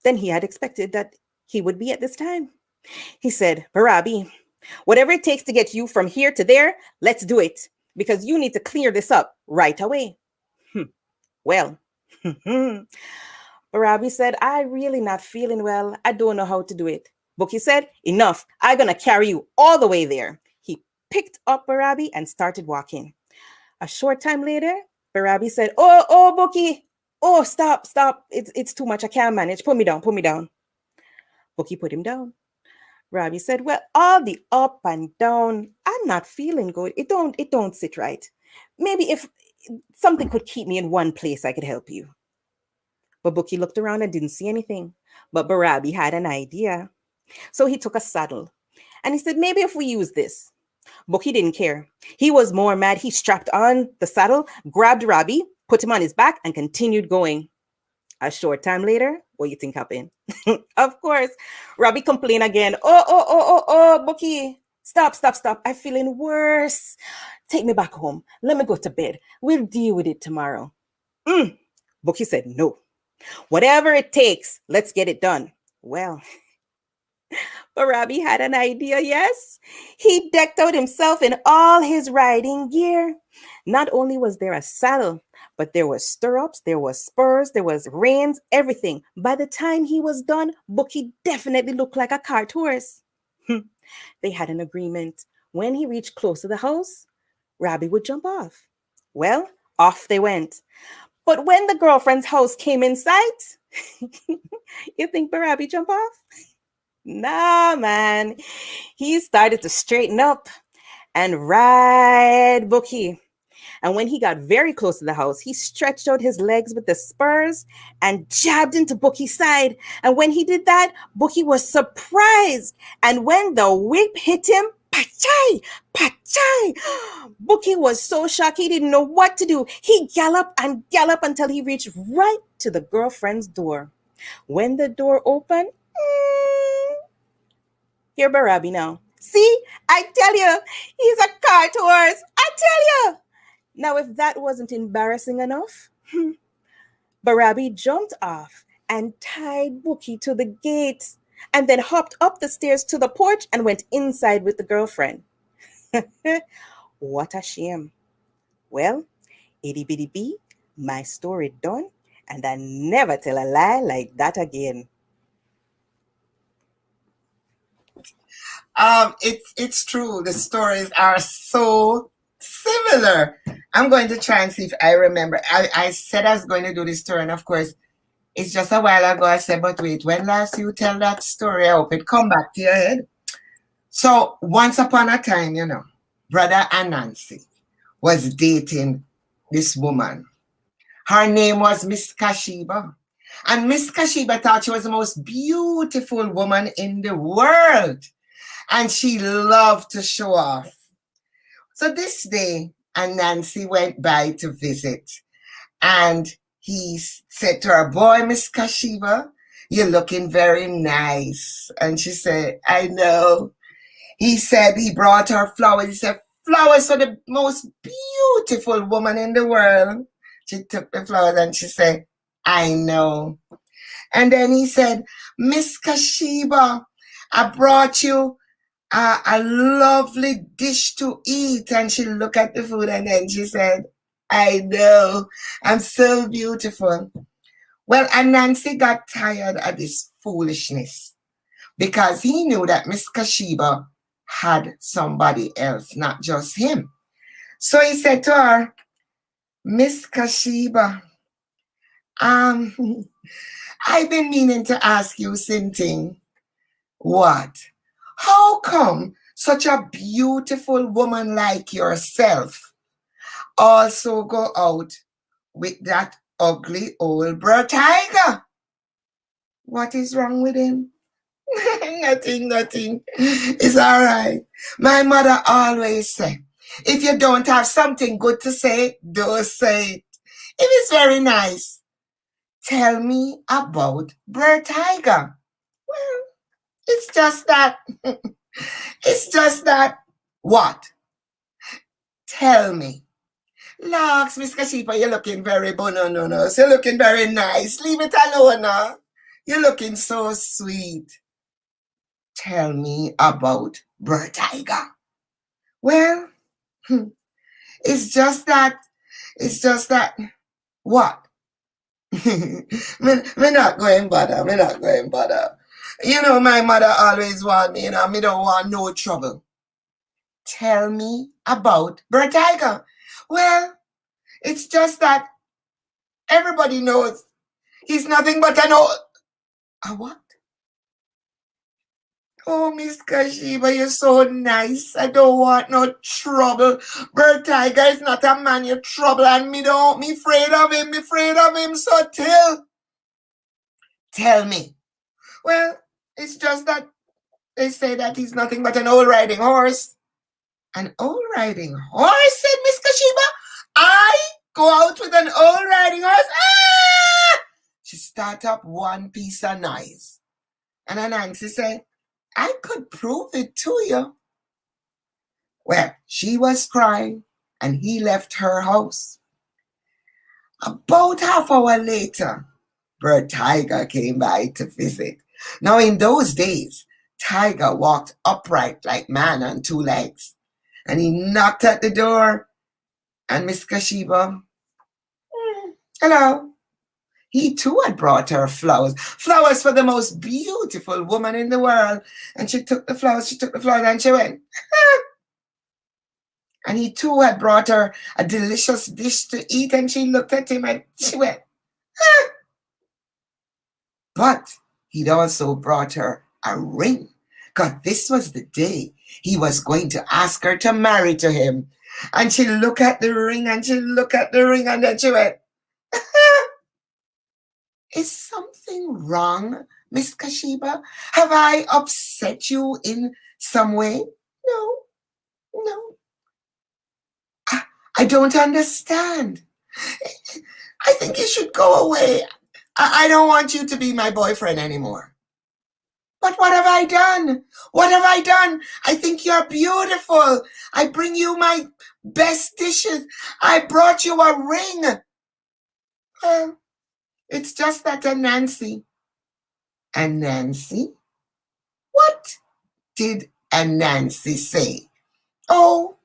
than he had expected that he would be at this time. He said, "Barabi, whatever it takes to get you from here to there, let's do it, because you need to clear this up right away." Well, Barabi said, "I really not feeling well. I don't know how to do it." Buki said, "Enough. I'm going to carry you all the way there." He picked up Barabi and started walking. A short time later, Barabi said, Oh, Buki. Oh, stop. It's too much. I can't manage. Put me down. Buki put him down. Barabi said, "Well, all the up and down, I'm not feeling good. It don't sit right. Maybe if something could keep me in one place, I could help you." But Buki looked around and didn't see anything. But Barabi had an idea. So he took a saddle and he said, "Maybe if we use this." Buki didn't care. He was more mad. He strapped on the saddle, grabbed Rabi, put him on his back, and continued going. A short time later, what do you think happened? Of course, Rabi complained again. Oh, Buki, stop. I'm feeling worse. Take me back home. Let me go to bed. We'll deal with it tomorrow. Buki said, "No. Whatever it takes, let's get it done." Well, Barabi had an idea, yes. He decked out himself in all his riding gear. Not only was there a saddle, but there was stirrups, there was spurs, there was reins, everything. By the time he was done, Buki definitely looked like a cart horse. They had an agreement. When he reached close to the house, Rabi would jump off. Well, off they went. But when the girlfriend's house came in sight, you think Barabi jumped off? Nah, man. He started to straighten up and ride Buki. And when he got very close to the house, he stretched out his legs with the spurs and jabbed into Buki's side. And when he did that, Buki was surprised. And when the whip hit him, pachai, pachai, Buki was so shocked he didn't know what to do. He galloped and galloped until he reached right to the girlfriend's door. When the door opened, here Barabi now. "See, I tell you, he's a cart horse. I tell you." Now, if that wasn't embarrassing enough, Barabi jumped off and tied Buki to the gate and then hopped up the stairs to the porch and went inside with the girlfriend. What a shame. Well, itty bitty bee, my story done, and I never tell a lie like that again. It's true. The stories are so similar. I'm going to try and see if I remember. I said I was going to do this story, and of course, it's just a while ago. I said, but wait, when last you tell that story, I hope it come back to your head. So once upon a time, Brother Anansi was dating this woman. Her name was Miss Kashiba. And Miss Kashiba thought she was the most beautiful woman in the world. And she loved to show off. So this day, Anansi went by to visit. And he said to her, "Boy, Miss Kashiba, you're looking very nice." And she said, "I know." He said he brought her flowers. He said, "Flowers for the most beautiful woman in the world." She took the flowers and she said, "I know." And then he said, "Miss Kashiba, I brought you a lovely dish to eat." And she looked at the food and then she said, "I know, I'm so beautiful." Well, Anansi got tired of this foolishness because he knew that Miss Kashiba had somebody else, not just him. So he said to her, "Miss Kashiba, I've been meaning to ask you something. What? How come such a beautiful woman like yourself also go out with that ugly old bird tiger? What is wrong with him? Nothing. It's all right. My mother always say, if you don't have something good to say, don't say it. It is very nice. Tell me about bird tiger. Well, it's just that. It's just that. What? Tell me. Lux, Miss Kashipa, you're looking very bonononos. You're looking very nice. Leave it alone, huh? You're looking so sweet. Tell me about bird tiger. Well, it's just that. What? me not going bother. You know, my mother always want me, me don't want no trouble. Tell me about bird tiger. Well, it's just that everybody knows he's nothing but an old... A what? Oh, Miss Kashiba, you're so nice. I don't want no trouble. Bird tiger is not a man you trouble, and me afraid of him, so tell me. Well, it's just that they say that he's nothing but an old riding horse. An old riding horse, said Miss Kashiba. I go out with an old riding horse? Ah! She start up one piece of noise. And Nancy said, I could prove it to you. Well, she was crying and he left her house. About half hour later, bird tiger came by to visit. Now in those days, tiger walked upright like man on two legs. And he knocked at the door. And Miss Kashiba, hello. He too had brought her flowers for the most beautiful woman in the world. And she took the flowers and she went. And he too had brought her a delicious dish to eat, and she looked at him and she went. But he'd also brought her a ring, because this was the day he was going to ask her to marry to him. And she looked at the ring and then she went. Is something wrong, Miss Kashiba? Have I upset you in some way? No. I don't understand. I think you should go away. I don't want you to be my boyfriend anymore. But what have I done? I think you're beautiful. I bring you my best dishes. I brought you a ring. Well, it's just that Nancy. And Nancy? What did Nancy say? Oh,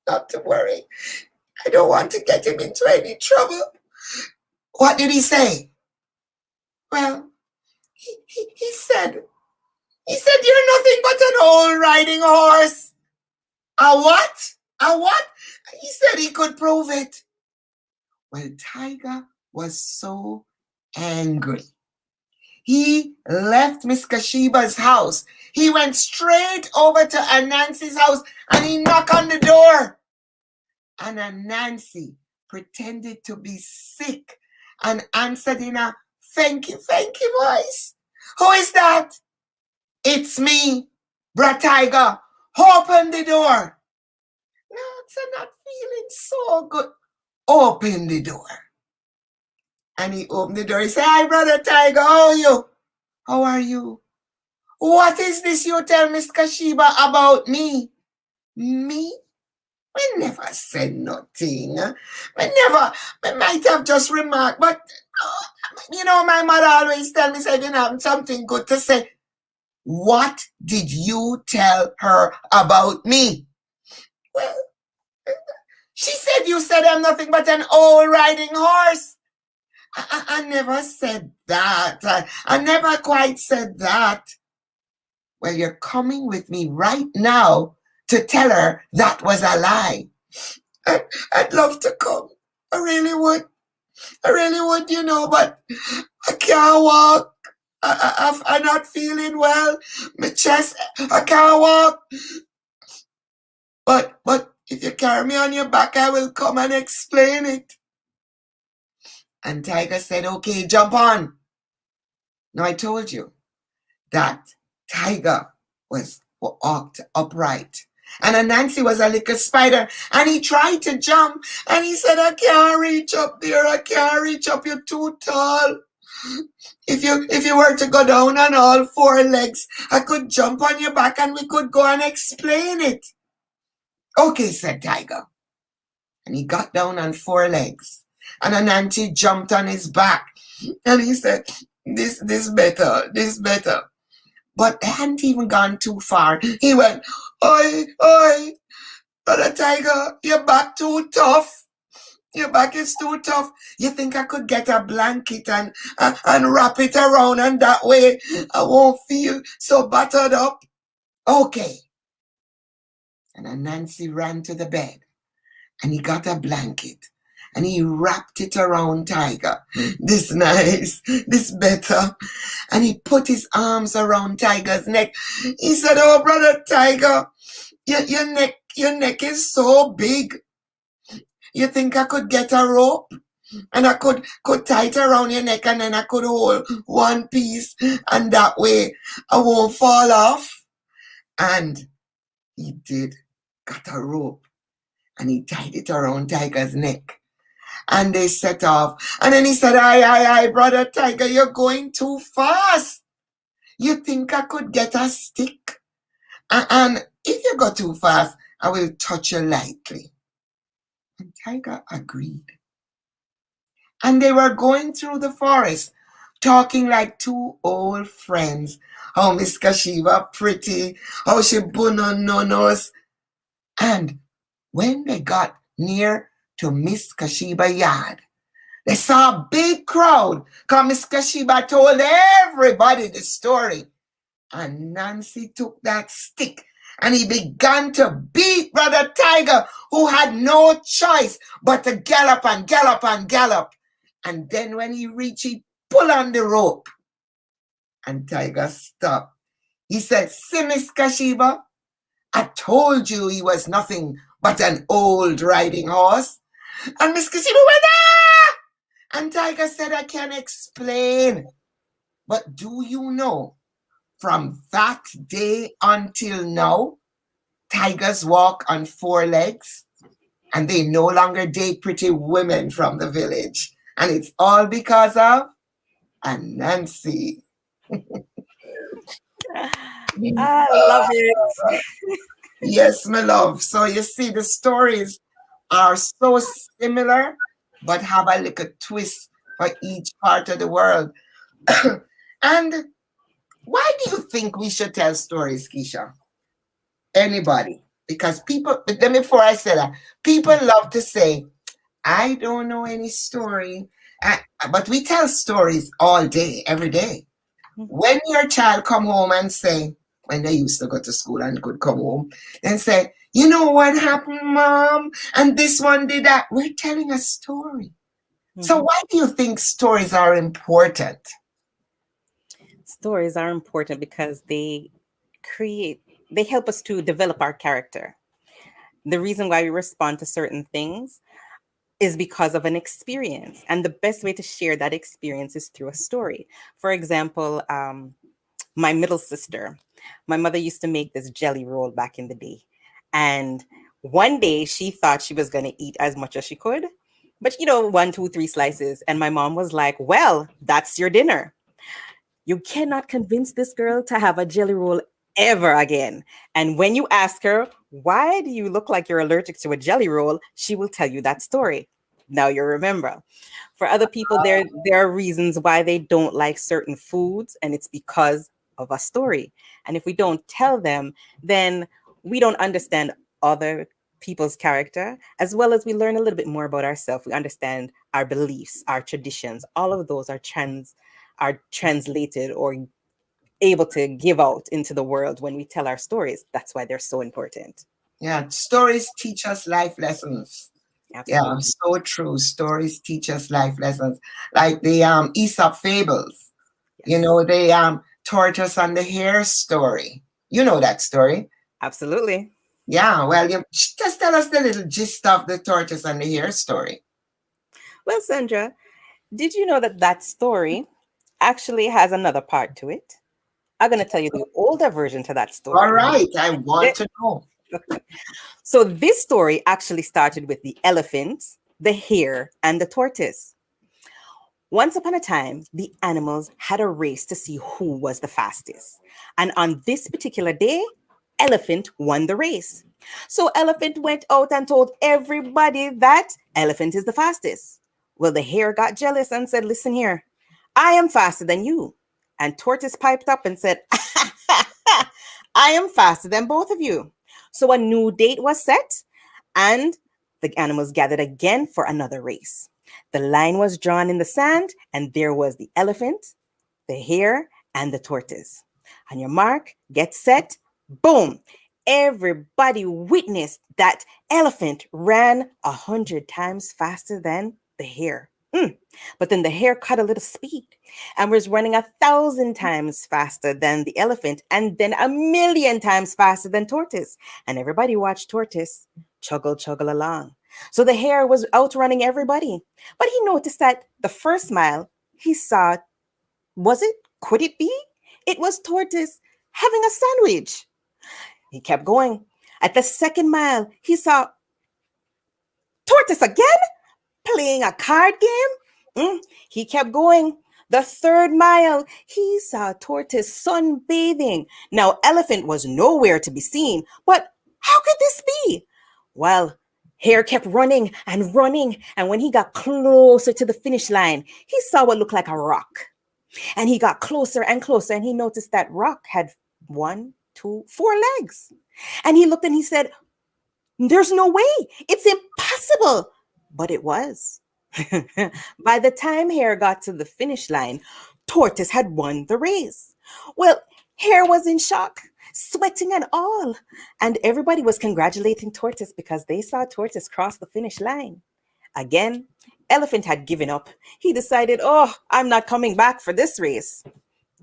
not to worry. I don't want to get him into any trouble. What did he say? Well, he said you're nothing but an old riding horse. A what? He said he could prove it. Well, Tiger was so angry. He left Miss Kashiba's house. He went straight over to Anansi's house and he knocked on the door. And Anansi pretended to be sick and answered in a thank you voice. Who is that? It's me, Bra Tiger. Open the door. No, I'm not feeling so good. Open the door. And he opened the door. He said, hi, Brother Tiger, how are you? What is this you tell Miss Kashiba about me? Me? I never said nothing. I might have just remarked, but, my mother always tell me, say, you have something good to say. What did you tell her about me? Well, she said you said I'm nothing but an old riding horse. I never said that. I never quite said that. Well, you're coming with me right now to tell her that was a lie. I'd love to come. I really would, but I can't walk. I'm not feeling well. My chest, I can't walk. But if you carry me on your back, I will come and explain it. And Tiger said, okay, jump on. Now I told you that Tiger was walked upright. And Nancy was a little spider. And he tried to jump. And he said, I can't reach up there. I can't reach up. You're too tall. If you were to go down on all four legs, I could jump on your back and we could go and explain it. Okay, said Tiger. And he got down on four legs. And Anansi jumped on his back. And he said, this better. But they hadn't even gone too far. He went, oi, Brother Tiger, your back too tough. Your back is too tough. You think I could get a blanket and wrap it around, and that way I won't feel so battered up? Okay. And Anansi ran to the bed and he got a blanket and he wrapped it around Tiger. This nice, this better. And he put his arms around Tiger's neck. He said, oh, Brother Tiger, your neck is so big. You think I could get a rope and I could tie it around your neck and then I could hold one piece and that way I won't fall off? And he did, got a rope and he tied it around Tiger's neck. And they set off. And then he said, aye, Brother Tiger, you're going too fast. You think I could get a stick? And if you go too fast, I will touch you lightly. And Tiger agreed. And they were going through the forest, talking like two old friends. How Miss Kashiba pretty, how she no nose. And when they got near to Miss Kashiba yard, they saw a big crowd because Miss Kashiba told everybody the story. And Nancy took that stick and he began to beat Brother Tiger, who had no choice but to gallop and gallop and gallop. And then when he reached, he pulled on the rope. And Tiger stopped. He said, see, Miss Kashiba, I told you he was nothing but an old riding horse. And Miss Kashiba went, ah! And Tiger said, I can explain. But do you know, from that day until now, tigers walk on four legs and they no longer date pretty women from the village. And it's all because of Nancy. I love it. Yes, my love. So you see, the stories are so similar, but have a little twist for each part of the world. And why do you think we should tell stories, Keisha? Anybody? Because people, before I say that, people love to say, I don't know any story. But we tell stories all day, every day. When your child come home and say, when they used to go to school and could come home and say, you know what happened, Mom? And this one did that. We're telling a story. Mm-hmm. So why do you think stories are important? Stories are important because they help us to develop our character. The reason why we respond to certain things is because of an experience. And the best way to share that experience is through a story. For example, my middle sister, my mother used to make this jelly roll back in the day. And one day she thought she was going to eat as much as she could. But, 1, 2, 3 slices. And my mom was like, well, that's your dinner. You cannot convince this girl to have a jelly roll ever again. And when you ask her, why do you look like you're allergic to a jelly roll? She will tell you that story. Now you remember. For other people, there are reasons why they don't like certain foods, and it's because of a story. And if we don't tell them, then we don't understand other people's character, as well as we learn a little bit more about ourselves. We understand our beliefs, our traditions. All of those are translated or able to give out into the world when we tell our stories. That's why they're so important. Yeah, stories teach us life lessons. Absolutely. Yeah, so true. Stories teach us life lessons, like the Esop Fables. You know, the tortoise and the hare story. You know that story. Absolutely. Yeah, well, you just tell us the little gist of the tortoise and the hare story. Well, Sandra, did you know that that story actually has another part to it? I'm going to tell you the older version to that story. All right, I want to know. So this story actually started with the elephant, the hare, and the tortoise. Once upon a time, the animals had a race to see who was the fastest. And on this particular day, Elephant won the race. So Elephant went out and told everybody that Elephant is the fastest. Well, the hare got jealous and said, listen here, I am faster than you. And Tortoise piped up and said, I am faster than both of you. So a new date was set and the animals gathered again for another race. The line was drawn in the sand, and there was the elephant, the hare, and the tortoise. On your mark, get set, boom. Everybody witnessed that elephant ran 100 times faster than the hare. But then the hare cut a little speed and was running 1,000 times faster than the elephant, and then 1,000,000 times faster than tortoise. And everybody watched tortoise chuggle along. So the hare was outrunning everybody. But he noticed that the first mile he saw, could it be? It was tortoise having a sandwich. He kept going. At the second mile, he saw tortoise again playing a card game. He kept going. The third mile, he saw tortoise sunbathing. Now, elephant was nowhere to be seen, but how could this be? Well, hare kept running, and when he got closer to the finish line, he saw what looked like a rock. And he got closer and closer, and he noticed that rock had 1, 2, 4 legs. And he looked and he said, there's no way, it's impossible. But it was. By the time hare got to the finish line, tortoise had won the race. Well, hare was in shock, sweating and all. And everybody was congratulating tortoise because they saw tortoise cross the finish line. Again, elephant had given up. He decided, I'm not coming back for this race.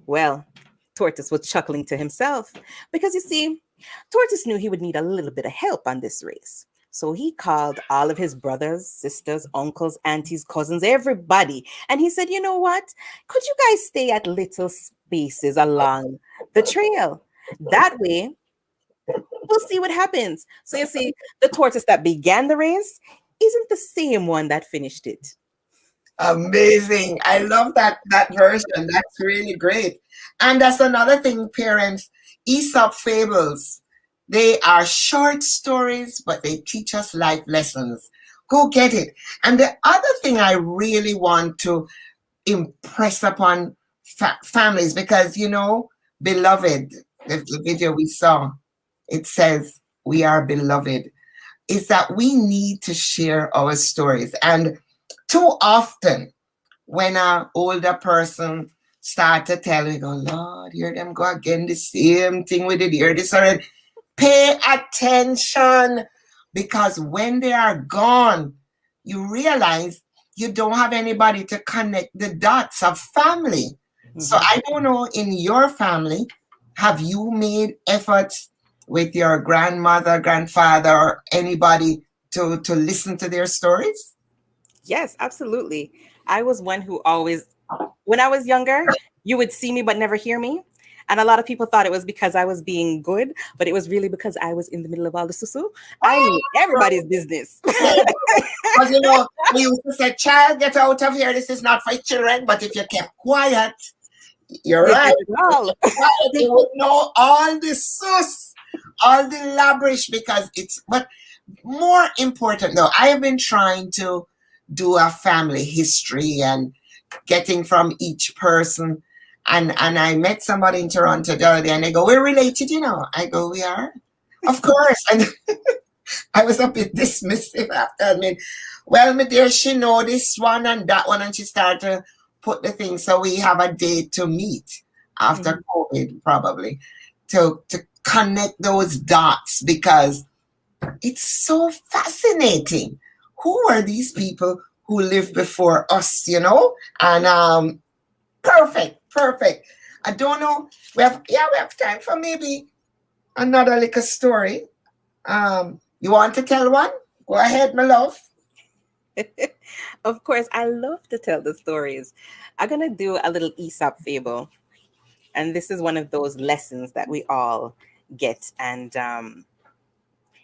Well, tortoise was chuckling to himself because, you see, tortoise knew he would need a little bit of help on this race. So he called all of his brothers, sisters, uncles, aunties, cousins, everybody. And he said, you know what? Could you guys stay at little spaces along the trail? That way, we'll see what happens. So you see, the tortoise that began the race isn't the same one that finished it. Amazing. I love that version. That's really great. And that's another thing, parents, Esop Fables. They are short stories, but they teach us life lessons. Go get it. And the other thing I really want to impress upon families, because, you know, beloved, the video we saw, it says we are beloved, is that we need to share our stories. And too often, when an older person start to tell, we go, Lord, hear them go again, the same thing we did here, this already. Pay attention, because when they are gone, you realize you don't have anybody to connect the dots of family. Mm-hmm. So I don't know, in your family, have you made efforts with your grandmother, grandfather, or anybody to listen to their stories? Yes, absolutely. I was one who always, when I was younger, you would see me but never hear me. And a lot of people thought it was because I was being good, but it was really because I was in the middle of all the susu. I knew everybody's business. Because, you know, we used to say, child, get out of here. This is not for children. But if you kept quiet, you're right. You would know all the sus, all the lavish, because it's, but more important though, I have been trying to do a family history and getting from each person. And I met somebody in Toronto the other day, and they go, we're related, you know. I go, we are? Of course. And I was a bit dismissive after. I mean, well, my dear, she know this one and that one, and she started to put the thing. So we have a date to meet after COVID, probably, to connect those dots, because it's so fascinating. Who are these people who lived before us, you know? And perfect. Perfect. I don't know. We have time for maybe another little story. You want to tell one? Go ahead, my love. Of course, I love to tell the stories. I'm going to do a little Aesop fable. And this is one of those lessons that we all get. And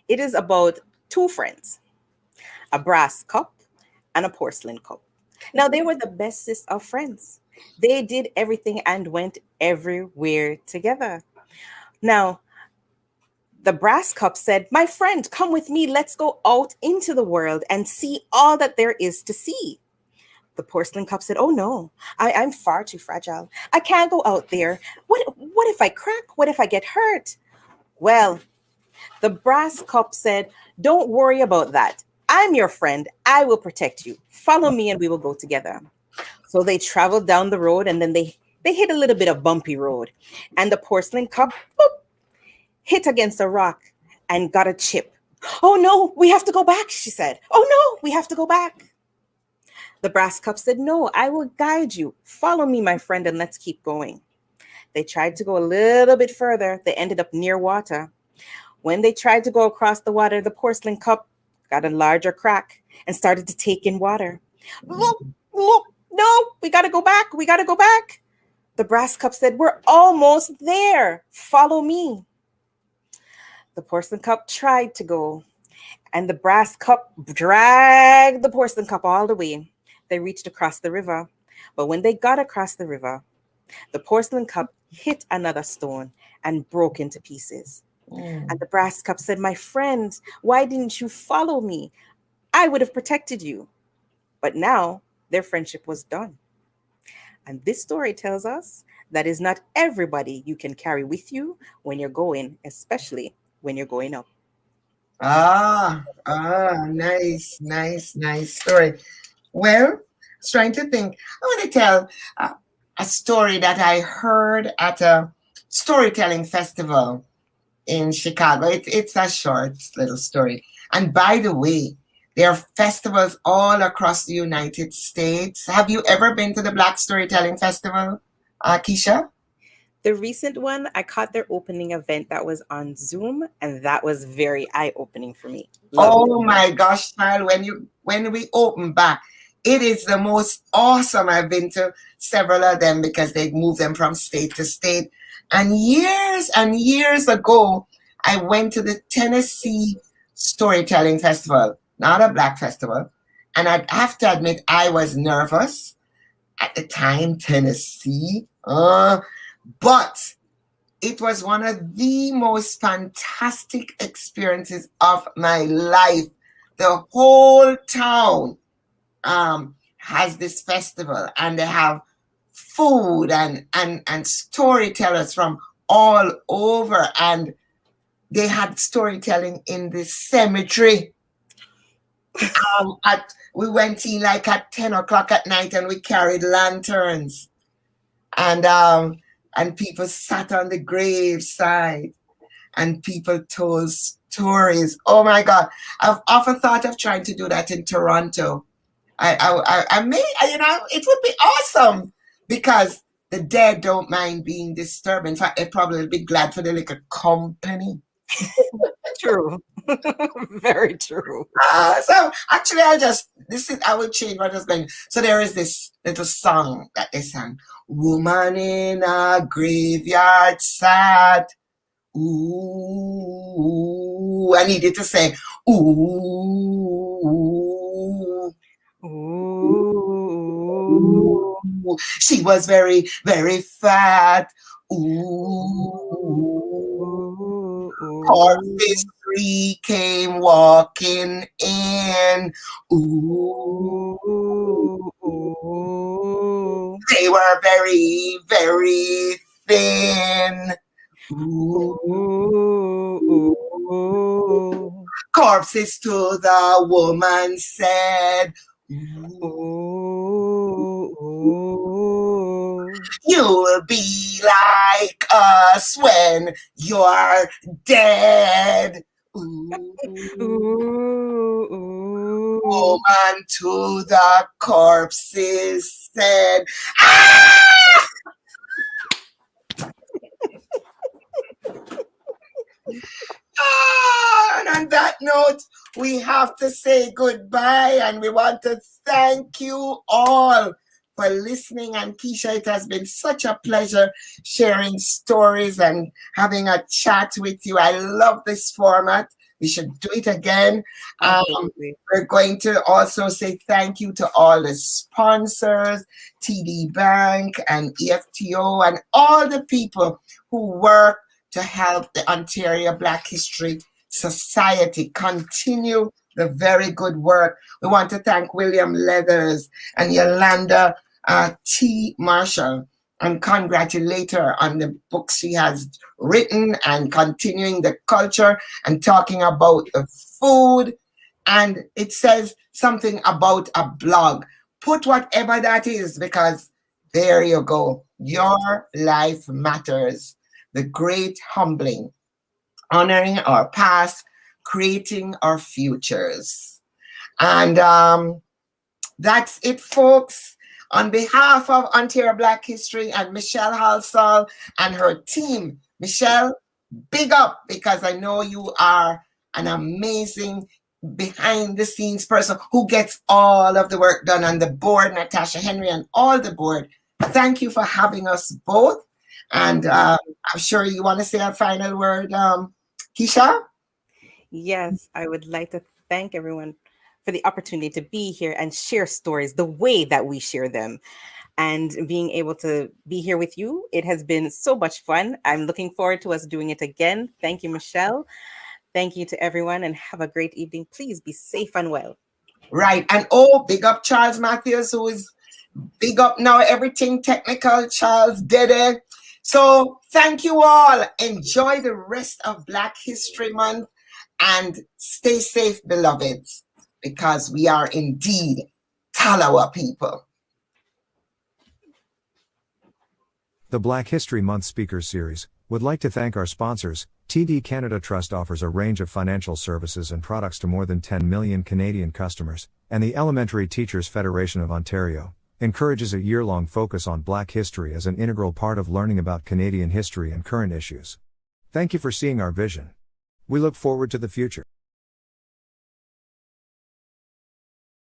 it is about two friends, a brass cup and a porcelain cup. Now, they were the bestest of friends. They did everything and went everywhere together. Now, the brass cup said, "My friend, come with me. Let's go out into the world and see all that there is to see." The porcelain cup said, "Oh no, I'm far too fragile. I can't go out there. What if I crack? What if I get hurt?" Well, the brass cup said, "Don't worry about that. I'm your friend. I will protect you. Follow me and we will go together." So they traveled down the road and then they hit a little bit of bumpy road. And the porcelain cup boop, hit against a rock and got a chip. "Oh no, we have to go back," she said. "Oh no, we have to go back." The brass cup said, "No, I will guide you. Follow me, my friend, and let's keep going." They tried to go a little bit further. They ended up near water. When they tried to go across the water, the porcelain cup got a larger crack and started to take in water. "Look, look, no, we got to go back. We got to go back." The brass cup said, "We're almost there. Follow me." The porcelain cup tried to go, and the brass cup dragged the porcelain cup all the way. They reached across the river. But when they got across the river, the porcelain cup hit another stone and broke into pieces. And the brass cup said, "My friend, why didn't you follow me? I would have protected you." But now their friendship was done. And this story tells us that is not everybody you can carry with you when you're going, especially when you're going up. Nice, nice, nice story. Well, I was trying to think. I want to tell a story that I heard at a storytelling festival in Chicago. It's a short little story. And by the way, there are festivals all across the United States. Have you ever been to the Black Storytelling Festival, Keisha? The recent one, I caught their opening event that was on Zoom, and that was very eye-opening for me. Oh my gosh, child, when we open back, it is the most awesome. I've been to several of them because they move them from state to state. And years ago, I went to the Tennessee Storytelling Festival, not a Black festival. And I'd have to admit, I was nervous at the time, Tennessee. But it was one of the most fantastic experiences of my life. The whole town has this festival, and they have food and storytellers from all over, and they had storytelling in the cemetery. We went in like at 10 o'clock at night, and we carried lanterns, and people sat on the graveside, and people told stories. Oh my God! I've often thought of trying to do that in Toronto. I may, it would be awesome because the dead don't mind being disturbed. In fact, they probably will be glad for the little company. True. Very true. So actually, I will change what I was going. So there is this little song that they sang. "Woman in a graveyard sad. Ooh." I needed to say, ooh. Ooh. She was very, very fat. Ooh. Corpses 3 came walking in. Ooh. They were very, very thin. Ooh. Corpses to the woman said, ooh. You will be like us when you're dead. Ooh. Woman to the corpses said, ah! on that note, we have to say goodbye, and we want to thank you all for listening. And Keisha, it has been such a pleasure sharing stories and having a chat with you. I love this format. We should do it again. We're going to also say thank you to all the sponsors, TD Bank and EFTO, and all the people who work to help the Ontario Black History Society continue the very good work. We want to thank William Leathers and Yolanda Marshall, and congratulate her on the books she has written and continuing the culture and talking about the food. And it says something about a blog. Put whatever that is, because there you go. Your life matters. The great humbling, honoring our past, creating our futures. And that's it, folks. On behalf of Ontario Black History and Michelle Halsall and her team, Michelle, big up, because I know you are an amazing behind-the-scenes person who gets all of the work done on the board, Natasha Henry and all the board. Thank you for having us both. And I'm sure you want to say a final word, Keisha? Yes, I would like to thank everyone for the opportunity to be here and share stories the way that we share them, and being able to be here with you. It has been so much fun. I'm looking forward to us doing it again. Thank you, Michelle. Thank you to everyone, and have a great evening. Please be safe and well. Right. And big up Charles Matthews, who is big up now, everything technical. Charles did it. So thank you all. Enjoy the rest of Black History Month and stay safe, beloveds, because we are indeed Talawa people. The Black History Month Speakers Series would like to thank our sponsors. TD Canada Trust offers a range of financial services and products to more than 10 million Canadian customers, and the Elementary Teachers Federation of Ontario encourages a year-long focus on Black history as an integral part of learning about Canadian history and current issues. Thank you for seeing our vision. We look forward to the future.